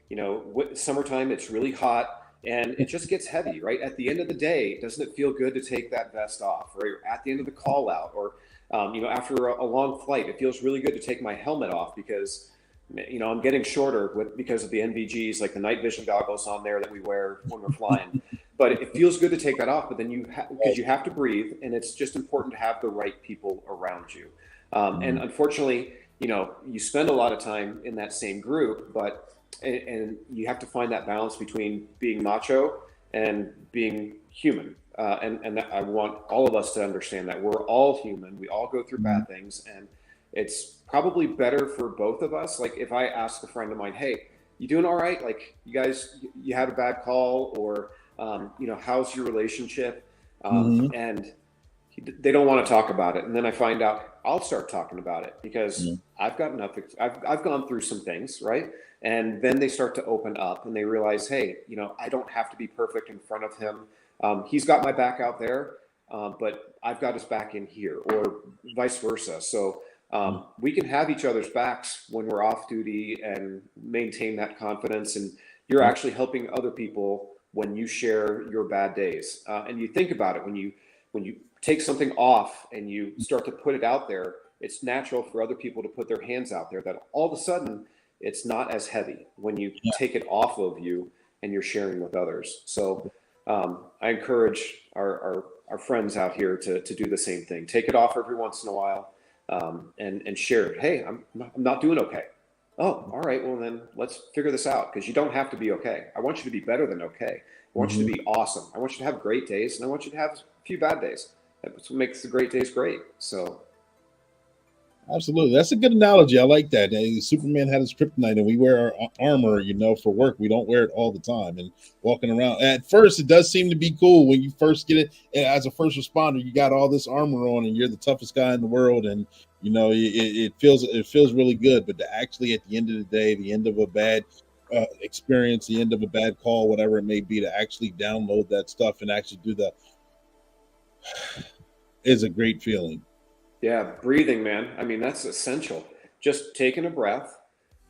Summertime, it's really hot and it just gets heavy, right? At the end of the day, doesn't it feel good to take that vest off? Or at the end of the call out, or, after a long flight, it feels really good to take my helmet off, because, I'm getting shorter because of the NVGs, like the night vision goggles on there that we wear when we're flying. But it feels good to take that off, but then because you have to breathe, and it's just important to have the right people around you. And unfortunately, you spend a lot of time in that same group, and you have to find that balance between being macho and being human. And I want all of us to understand that we're all human. We all go through bad things, and it's probably better for both of us. Like if I ask a friend of mine, hey, you doing all right? Like you had a bad call, or, how's your relationship? And they don't want to talk about it. And then I find out, I'll start talking about it, because I've got enough. I've gone through some things, right? And then they start to open up, and they realize, hey, I don't have to be perfect in front of him. He's got my back out there, but I've got his back in here, or vice versa. So we can have each other's backs when we're off duty and maintain that confidence. And you're actually helping other people when you share your bad days. And you think about it, when you take something off and you start to put it out there, it's natural for other people to put their hands out there, that all of a sudden it's not as heavy when you take it off of you and you're sharing with others. So I encourage our friends out here to do the same thing. Take it off every once in a while, and share it. Hey, I'm not doing okay. Oh, all right. Well, then let's figure this out, because you don't have to be okay. I want you to be better than okay. I want you to be awesome. I want you to have great days, and I want you to have a few bad days. That's what makes the great days great. So. Absolutely. That's a good analogy. I like that. Superman had his kryptonite, and we wear our armor, for work. We don't wear it all the time. And walking around, at first, it does seem to be cool when you first get it. As a first responder, you got all this armor on, and you're the toughest guy in the world. And, it feels really good. But actually, at the end of the day, the end of a bad experience, the end of a bad call, whatever it may be, to actually download that stuff and actually do that is a great feeling. Yeah, breathing, man. I mean, that's essential. Just taking a breath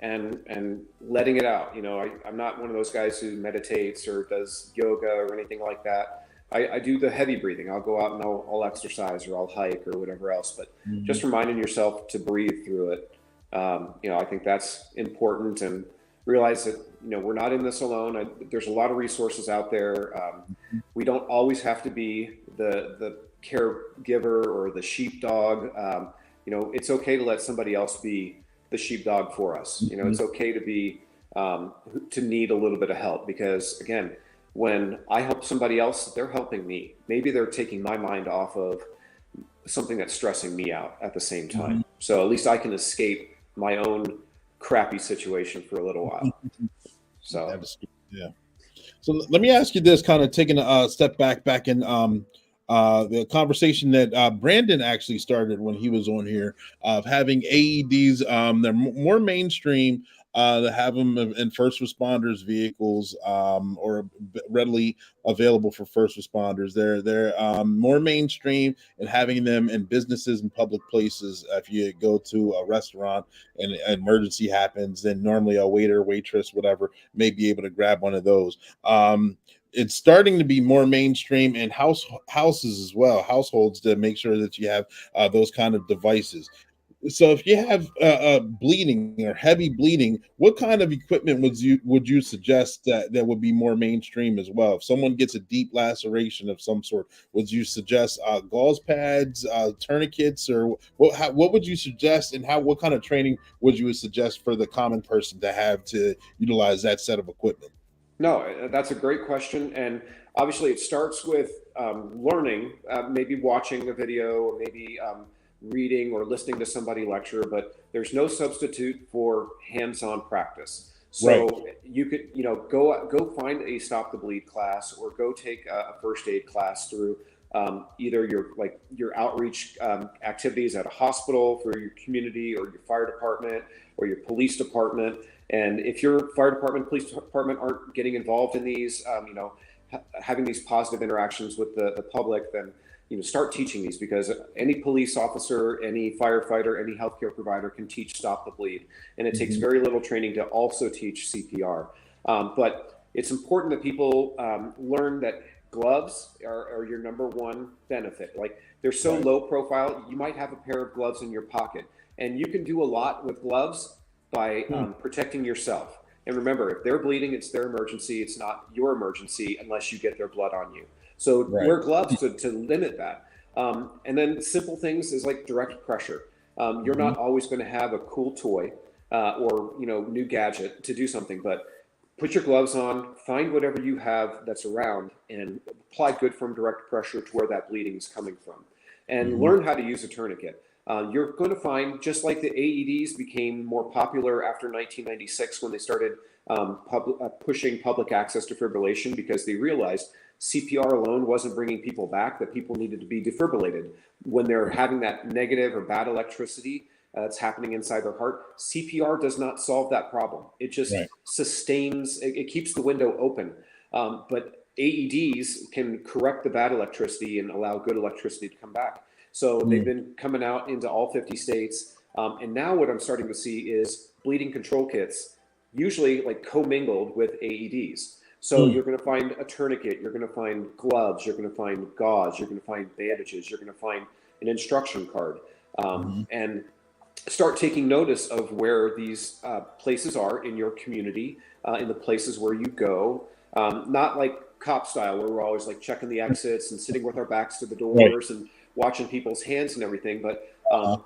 and letting it out. I'm not one of those guys who meditates or does yoga or anything like that. I do the heavy breathing. I'll go out and I'll exercise or I'll hike or whatever else, but just reminding yourself to breathe through it. I think that's important, and realize that, we're not in this alone. There's a lot of resources out there. We don't always have to be the caregiver or the sheepdog. It's okay to let somebody else be the sheepdog for us. It's okay to be, to need a little bit of help, because again, when I help somebody else, they're helping me. Maybe they're taking my mind off of something that's stressing me out at the same time. So at least I can escape my own crappy situation for a little while. So yeah. So let me ask you this, kind of taking a step back in the conversation that Brandon actually started when he was on here, of having AEDs. They're more mainstream. To have them in first responders' vehicles, or readily available for first responders. They're more mainstream, and having them in businesses and public places. If you go to a restaurant and an emergency happens, then normally a waiter, waitress, whatever, may be able to grab one of those. It's starting to be more mainstream in houses as well, households, to make sure that you have those kind of devices. So if you have bleeding or heavy bleeding, what kind of equipment would you suggest that would be more mainstream as well? If someone gets a deep laceration of some sort, would you suggest gauze pads, tourniquets, or what would you suggest, and what kind of training would you suggest for the common person to have to utilize that set of equipment? No, that's a great question. And obviously it starts with learning, maybe watching a video, or maybe reading or listening to somebody lecture, but there's no substitute for hands-on practice. So you could, go find a stop the bleed class, or go take a first aid class through either your outreach activities at a hospital, for your community, or your fire department, or your police department. And if your fire department, police department aren't getting involved in these, having these positive interactions with the public, then start teaching these, because any police officer, any firefighter, any healthcare provider can teach stop the bleed. And it takes very little training to also teach CPR. But it's important that people learn that gloves are your number one benefit. Like, they're so low profile, you might have a pair of gloves in your pocket, and you can do a lot with gloves by protecting yourself. And remember, if they're bleeding, it's their emergency. It's not your emergency unless you get their blood on you. So wear gloves to limit that. And then simple things is like direct pressure. You're not always going to have a cool toy or new gadget to do something, but put your gloves on, find whatever you have that's around, and apply good firm direct pressure to where that bleeding is coming from. And learn how to use a tourniquet. You're going to find, just like the AEDs became more popular after 1996, when they started pushing public access defibrillation, because they realized CPR alone wasn't bringing people back, that people needed to be defibrillated when they're having that negative or bad electricity that's happening inside their heart. CPR does not solve that problem. It just sustains, it keeps the window open. But AEDs can correct the bad electricity and allow good electricity to come back. So they've been coming out into all 50 states. And now what I'm starting to see is bleeding control kits, usually like commingled with AEDs. So you're going to find a tourniquet, you're going to find gloves, you're going to find gauze, you're going to find bandages, you're going to find an instruction card, and start taking notice of where these places are in your community, in the places where you go, not like cop style, where we're always like checking the exits and sitting with our backs to the doors and watching people's hands and everything, but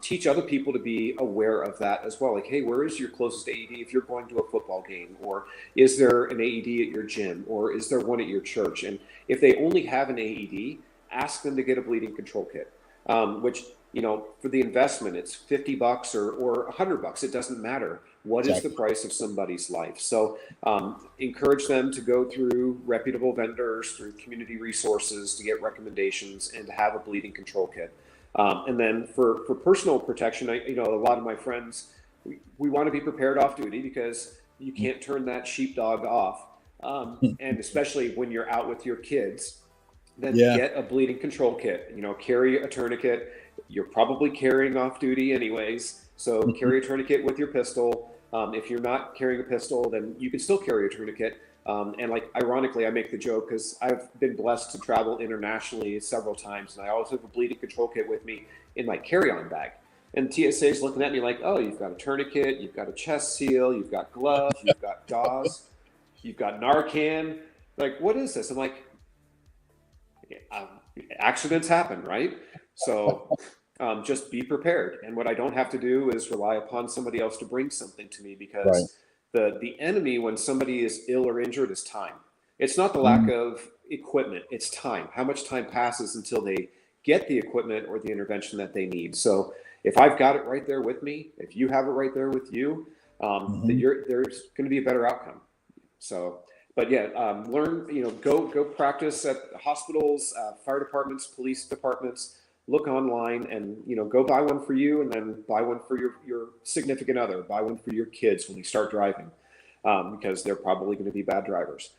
teach other people to be aware of that as well. Like, hey, where is your closest AED if you're going to a football game? Or is there an AED at your gym? Or is there one at your church? And if they only have an AED, ask them to get a bleeding control kit, which, for the investment, it's $50 or $100. It doesn't matter. What is the price of somebody's life? So encourage them to go through reputable vendors, through community resources, to get recommendations, and to have a bleeding control kit. And then for personal protection, a lot of my friends, we want to be prepared off duty, because you can't turn that sheepdog off. And especially when you're out with your kids, then get a bleeding control kit, carry a tourniquet. You're probably carrying off duty anyways. So carry a tourniquet with your pistol. If you're not carrying a pistol, then you can still carry a tourniquet. And like, ironically, I make the joke because I've been blessed to travel internationally several times, and I always have a bleeding control kit with me in my carry-on bag. And TSA is looking at me like, oh, you've got a tourniquet, you've got a chest seal, you've got gloves, you've got gauze, you've got Narcan. Like, what is this? I'm like, accidents happen, right? So just be prepared. And what I don't have to do is rely upon somebody else to bring something to me, because the enemy, when somebody is ill or injured, is time. It's not the lack of equipment, it's time. How much time passes until they get the equipment or the intervention that they need? So if I've got it right there with me, if you have it right there with you, there's going to be a better outcome. So, but yeah, learn, go practice at hospitals, fire departments, police departments. Look online and, go buy one for you, and then buy one for your significant other, buy one for your kids when you start driving, because they're probably going to be bad drivers.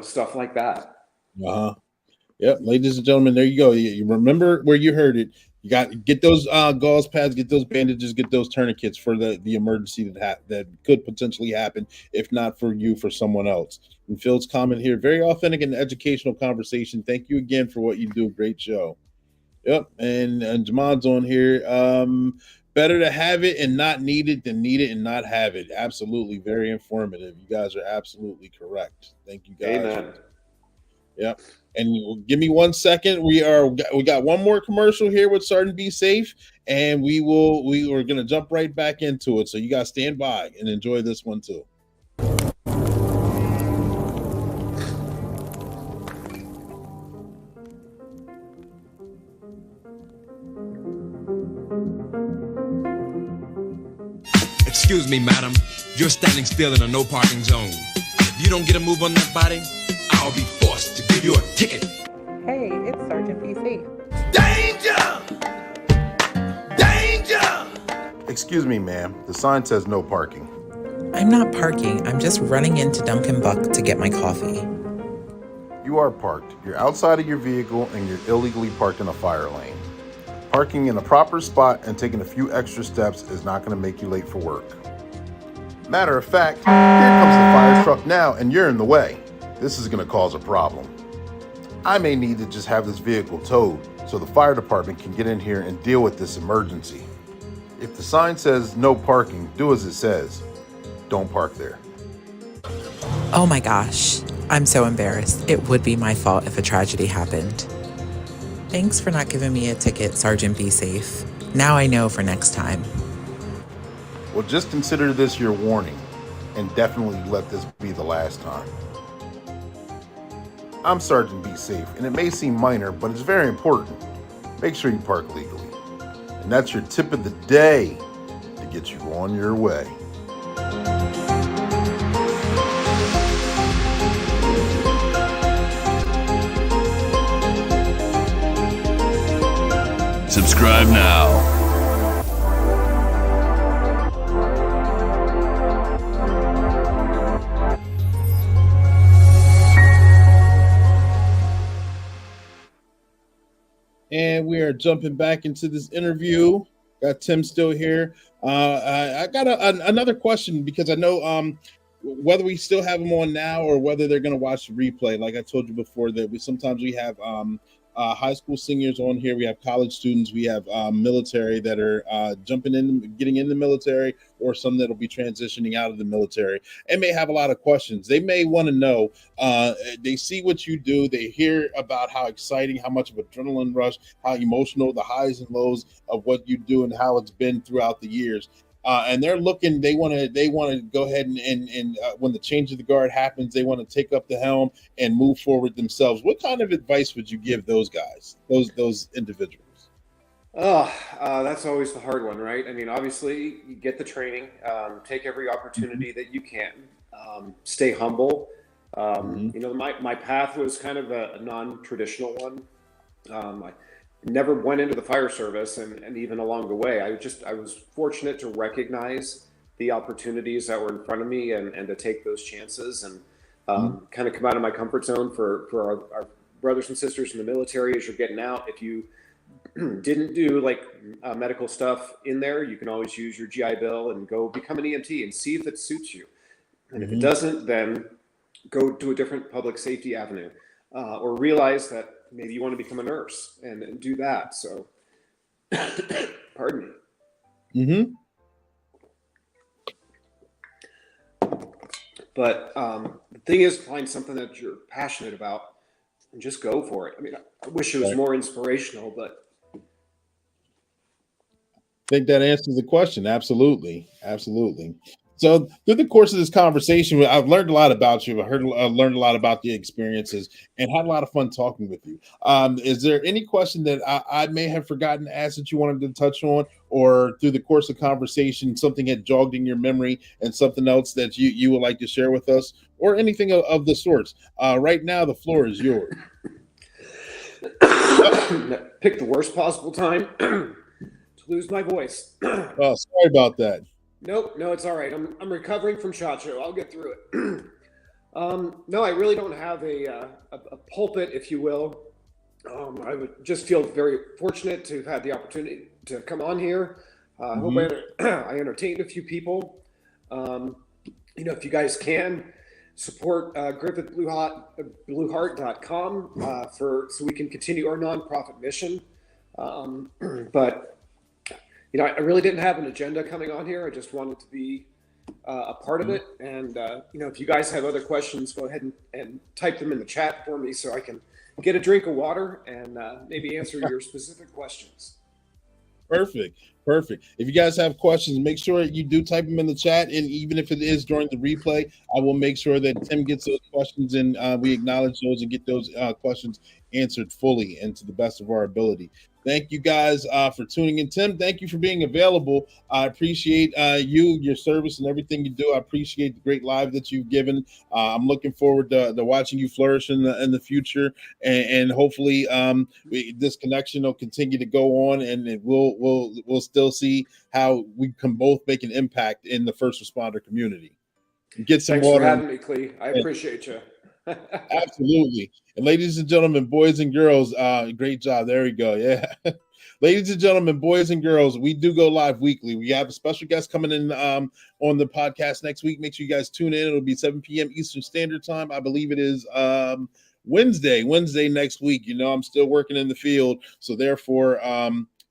Stuff like that. Yep, ladies and gentlemen, there you go. You remember where you heard it. You got to get those gauze pads, get those bandages, get those tourniquets for the emergency that could potentially happen, if not for you, for someone else. And Phil's comment here, very authentic and educational conversation. Thank you again for what you do. Great show. Yep, and Jamon's on here. Better to have it and not need it than need it and not have it. Absolutely, very informative. You guys are absolutely correct. Thank you, guys. Amen. Yep. And give me 1 second. We got one more commercial here with Sergeant Be Safe, and we are going to jump right back into it. So you guys stand by and enjoy this one too. Excuse me, madam. You're standing still in a no parking zone. If you don't get a move on that body, I'll be forced to give you a ticket. Hey, it's Sergeant Be Safe. Danger! Danger! Excuse me, ma'am. The sign says no parking. I'm not parking. I'm just running into Dunkin' Buck to get my coffee. You are parked. You're outside of your vehicle and you're illegally parked in a fire lane. Parking in a proper spot and taking a few extra steps is not going to make you late for work. Matter of fact, here comes the fire truck now and you're in the way. This is going to cause a problem. I may need to just have this vehicle towed so the fire department can get in here and deal with this emergency. If the sign says no parking, do as it says. Don't park there. Oh my gosh, I'm so embarrassed. It would be my fault if a tragedy happened. Thanks for not giving me a ticket, Sergeant Be Safe. Now I know for next time. Well, just consider this your warning and definitely let this be the last time. I'm Sergeant Be Safe, and it may seem minor, but it's very important. Make sure you park legally. And that's your tip of the day to get you on your way. Subscribe now. And we are jumping back into this interview. Got Tim still here. I got another question, because I know whether we still have them on now or whether they're going to watch the replay. Like I told you before, that we sometimes have high school seniors on here. We have college students. We have military that are jumping in, getting in the military, or some that will be transitioning out of the military and may have a lot of questions. They may want to know, they see what you do. They hear about how exciting, how much of adrenaline rush, how emotional, the highs and lows of what you do and how it's been throughout the years. And they're looking, they want to go ahead and when the change of the guard happens, they want to take up the helm and move forward themselves. What kind of advice would you give those guys, those individuals? That's always the hard one, right? I mean, obviously you get the training, take every opportunity that you can, stay humble. My path was kind of a non-traditional one. I never went into the fire service, and even along the way, I was fortunate to recognize the opportunities that were in front of me and to take those chances and kind of come out of my comfort zone for our brothers and sisters in the military. As you're getting out, if you didn't do like medical stuff in there, you can always use your GI Bill and go become an EMT and see if it suits you. And if it doesn't, then go to a different public safety avenue, or realize that maybe you want to become a nurse and do that. So, pardon me. But the thing is, find something that you're passionate about and just go for it. I mean, I wish it was more inspirational, but I think that answers the question. Absolutely. So through the course of this conversation, I've learned a lot about you. I've learned a lot about the experiences and had a lot of fun talking with you. Is there any question that I may have forgotten to ask that you wanted to touch on, or through the course of conversation, something had jogged in your memory and something else that you would like to share with us, or anything of the sorts? Right now, the floor is yours. Pick the worst possible time to lose my voice. Oh, sorry about that. Nope, no, it's all right. I'm recovering from SHOT Show. I'll get through it. No, I really don't have a pulpit, if you will. I would just feel very fortunate to have had the opportunity to come on here. I hope I entertained a few people. If you guys can support Griffith Blue Heart.com so we can continue our nonprofit mission. But I really didn't have an agenda coming on here. I just wanted to be a part of it. And, if you guys have other questions, go ahead and type them in the chat for me so I can get a drink of water and maybe answer your specific questions. Perfect. If you guys have questions, make sure you do type them in the chat. And even if it is during the replay, I will make sure that Tim gets those questions and we acknowledge those and get those questions answered fully and to the best of our ability. Thank you guys for tuning in. Tim, thank you for being available. I appreciate your service and everything you do. I appreciate the great live that you've given. I'm looking forward to watching you flourish in the future, and hopefully this connection will continue to go on, and we'll still see how we can both make an impact in the first responder community. Get some Thanks water. for having me, Clee. I appreciate you. Absolutely. And ladies and gentlemen, boys and girls, great job. There we go. Yeah. Ladies and gentlemen, boys and girls, we do go live weekly. We have a special guest coming in on the podcast next week. Make sure you guys tune in. It'll be 7 p.m. Eastern Standard Time. I believe it is Wednesday next week. I'm still working in the field. So therefore,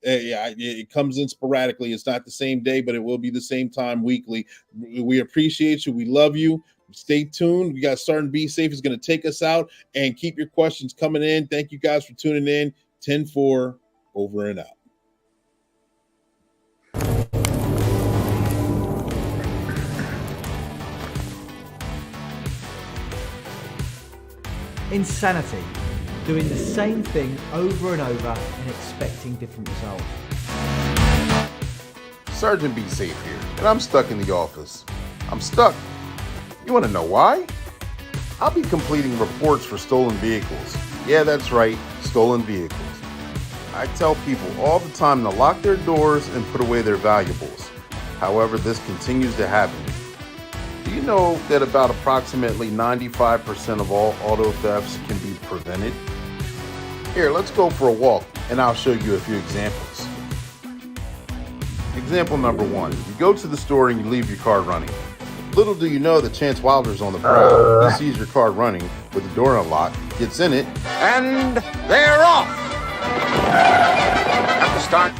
it comes in sporadically. It's not the same day, but it will be the same time weekly. We appreciate you. We love you. Stay tuned. We got Starting Be Safe is going to take us out, and keep your questions coming in. Thank you guys for tuning in. 10-4, over and out. Insanity. Doing the same thing over and over and expecting different results. Sergeant Be Safe here, and I'm stuck in the office. I'm stuck. You want to know why? I'll be completing reports for stolen vehicles. Yeah, that's right, stolen vehicles. I tell people all the time to lock their doors and put away their valuables. However, this continues to happen. Do you know that about approximately 95% of all auto thefts can be prevented? Here, let's go for a walk, and I'll show you a few examples. Example number 1. You go to the store and you leave your car running. Little do you know that Chance Wilder's on the prowl. He sees your car running with the door unlocked, gets in it, and they're off! Have to start.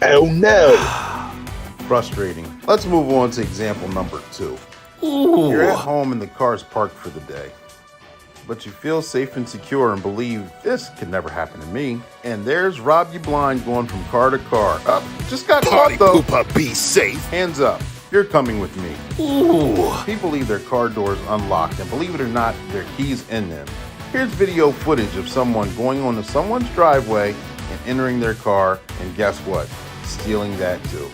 Oh no! Frustrating. Let's move on to example number 2. You're at home and the car's parked for the day. But you feel safe and secure and believe this could never happen to me. And there's Rob You Blind going from car to car. Just got caught though. Poopa, be safe. Hands up. You're coming with me. Ooh. People leave their car doors unlocked, and believe it or not, their keys in them. Here's video footage of someone going onto someone's driveway and entering their car, and guess what? Stealing that too.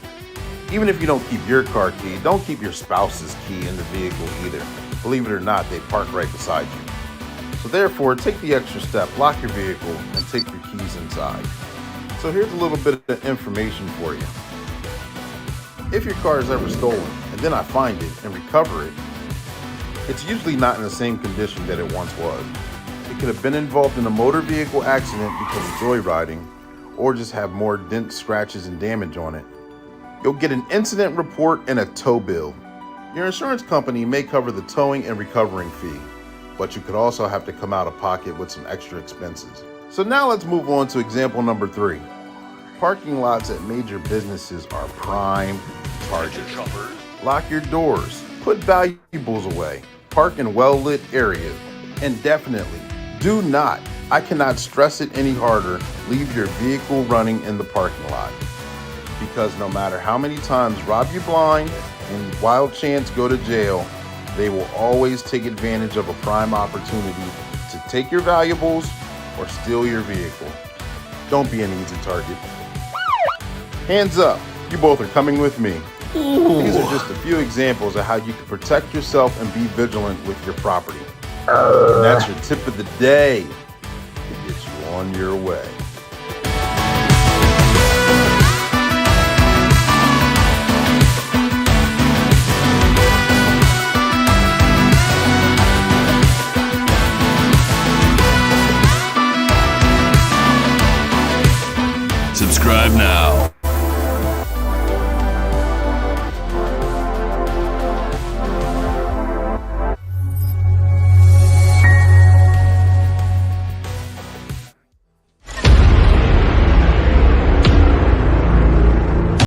Even if you don't keep your car key, don't keep your spouse's key in the vehicle either. Believe it or not, they park right beside you. So therefore, take the extra step, lock your vehicle, and take your keys inside. So here's a little bit of information for you. If your car is ever stolen, and then I find it and recover it, it's usually not in the same condition that it once was. It could have been involved in a motor vehicle accident because of joyriding, or just have more dents, scratches, and damage on it. You'll get an incident report and a tow bill. Your insurance company may cover the towing and recovering fee, but you could also have to come out of pocket with some extra expenses. So now let's move on to example number 3. Parking lots at major businesses are prime targets. Lock your doors, put valuables away, park in well-lit areas, and definitely do not, I cannot stress it any harder, leave your vehicle running in the parking lot. Because no matter how many times rob you blind and wild chance go to jail, they will always take advantage of a prime opportunity to take your valuables or steal your vehicle. Don't be an easy target. Hands up, you both are coming with me. These are just a few examples of how you can protect yourself and be vigilant with your property. And that's your tip of the day to get you on your way. Subscribe now.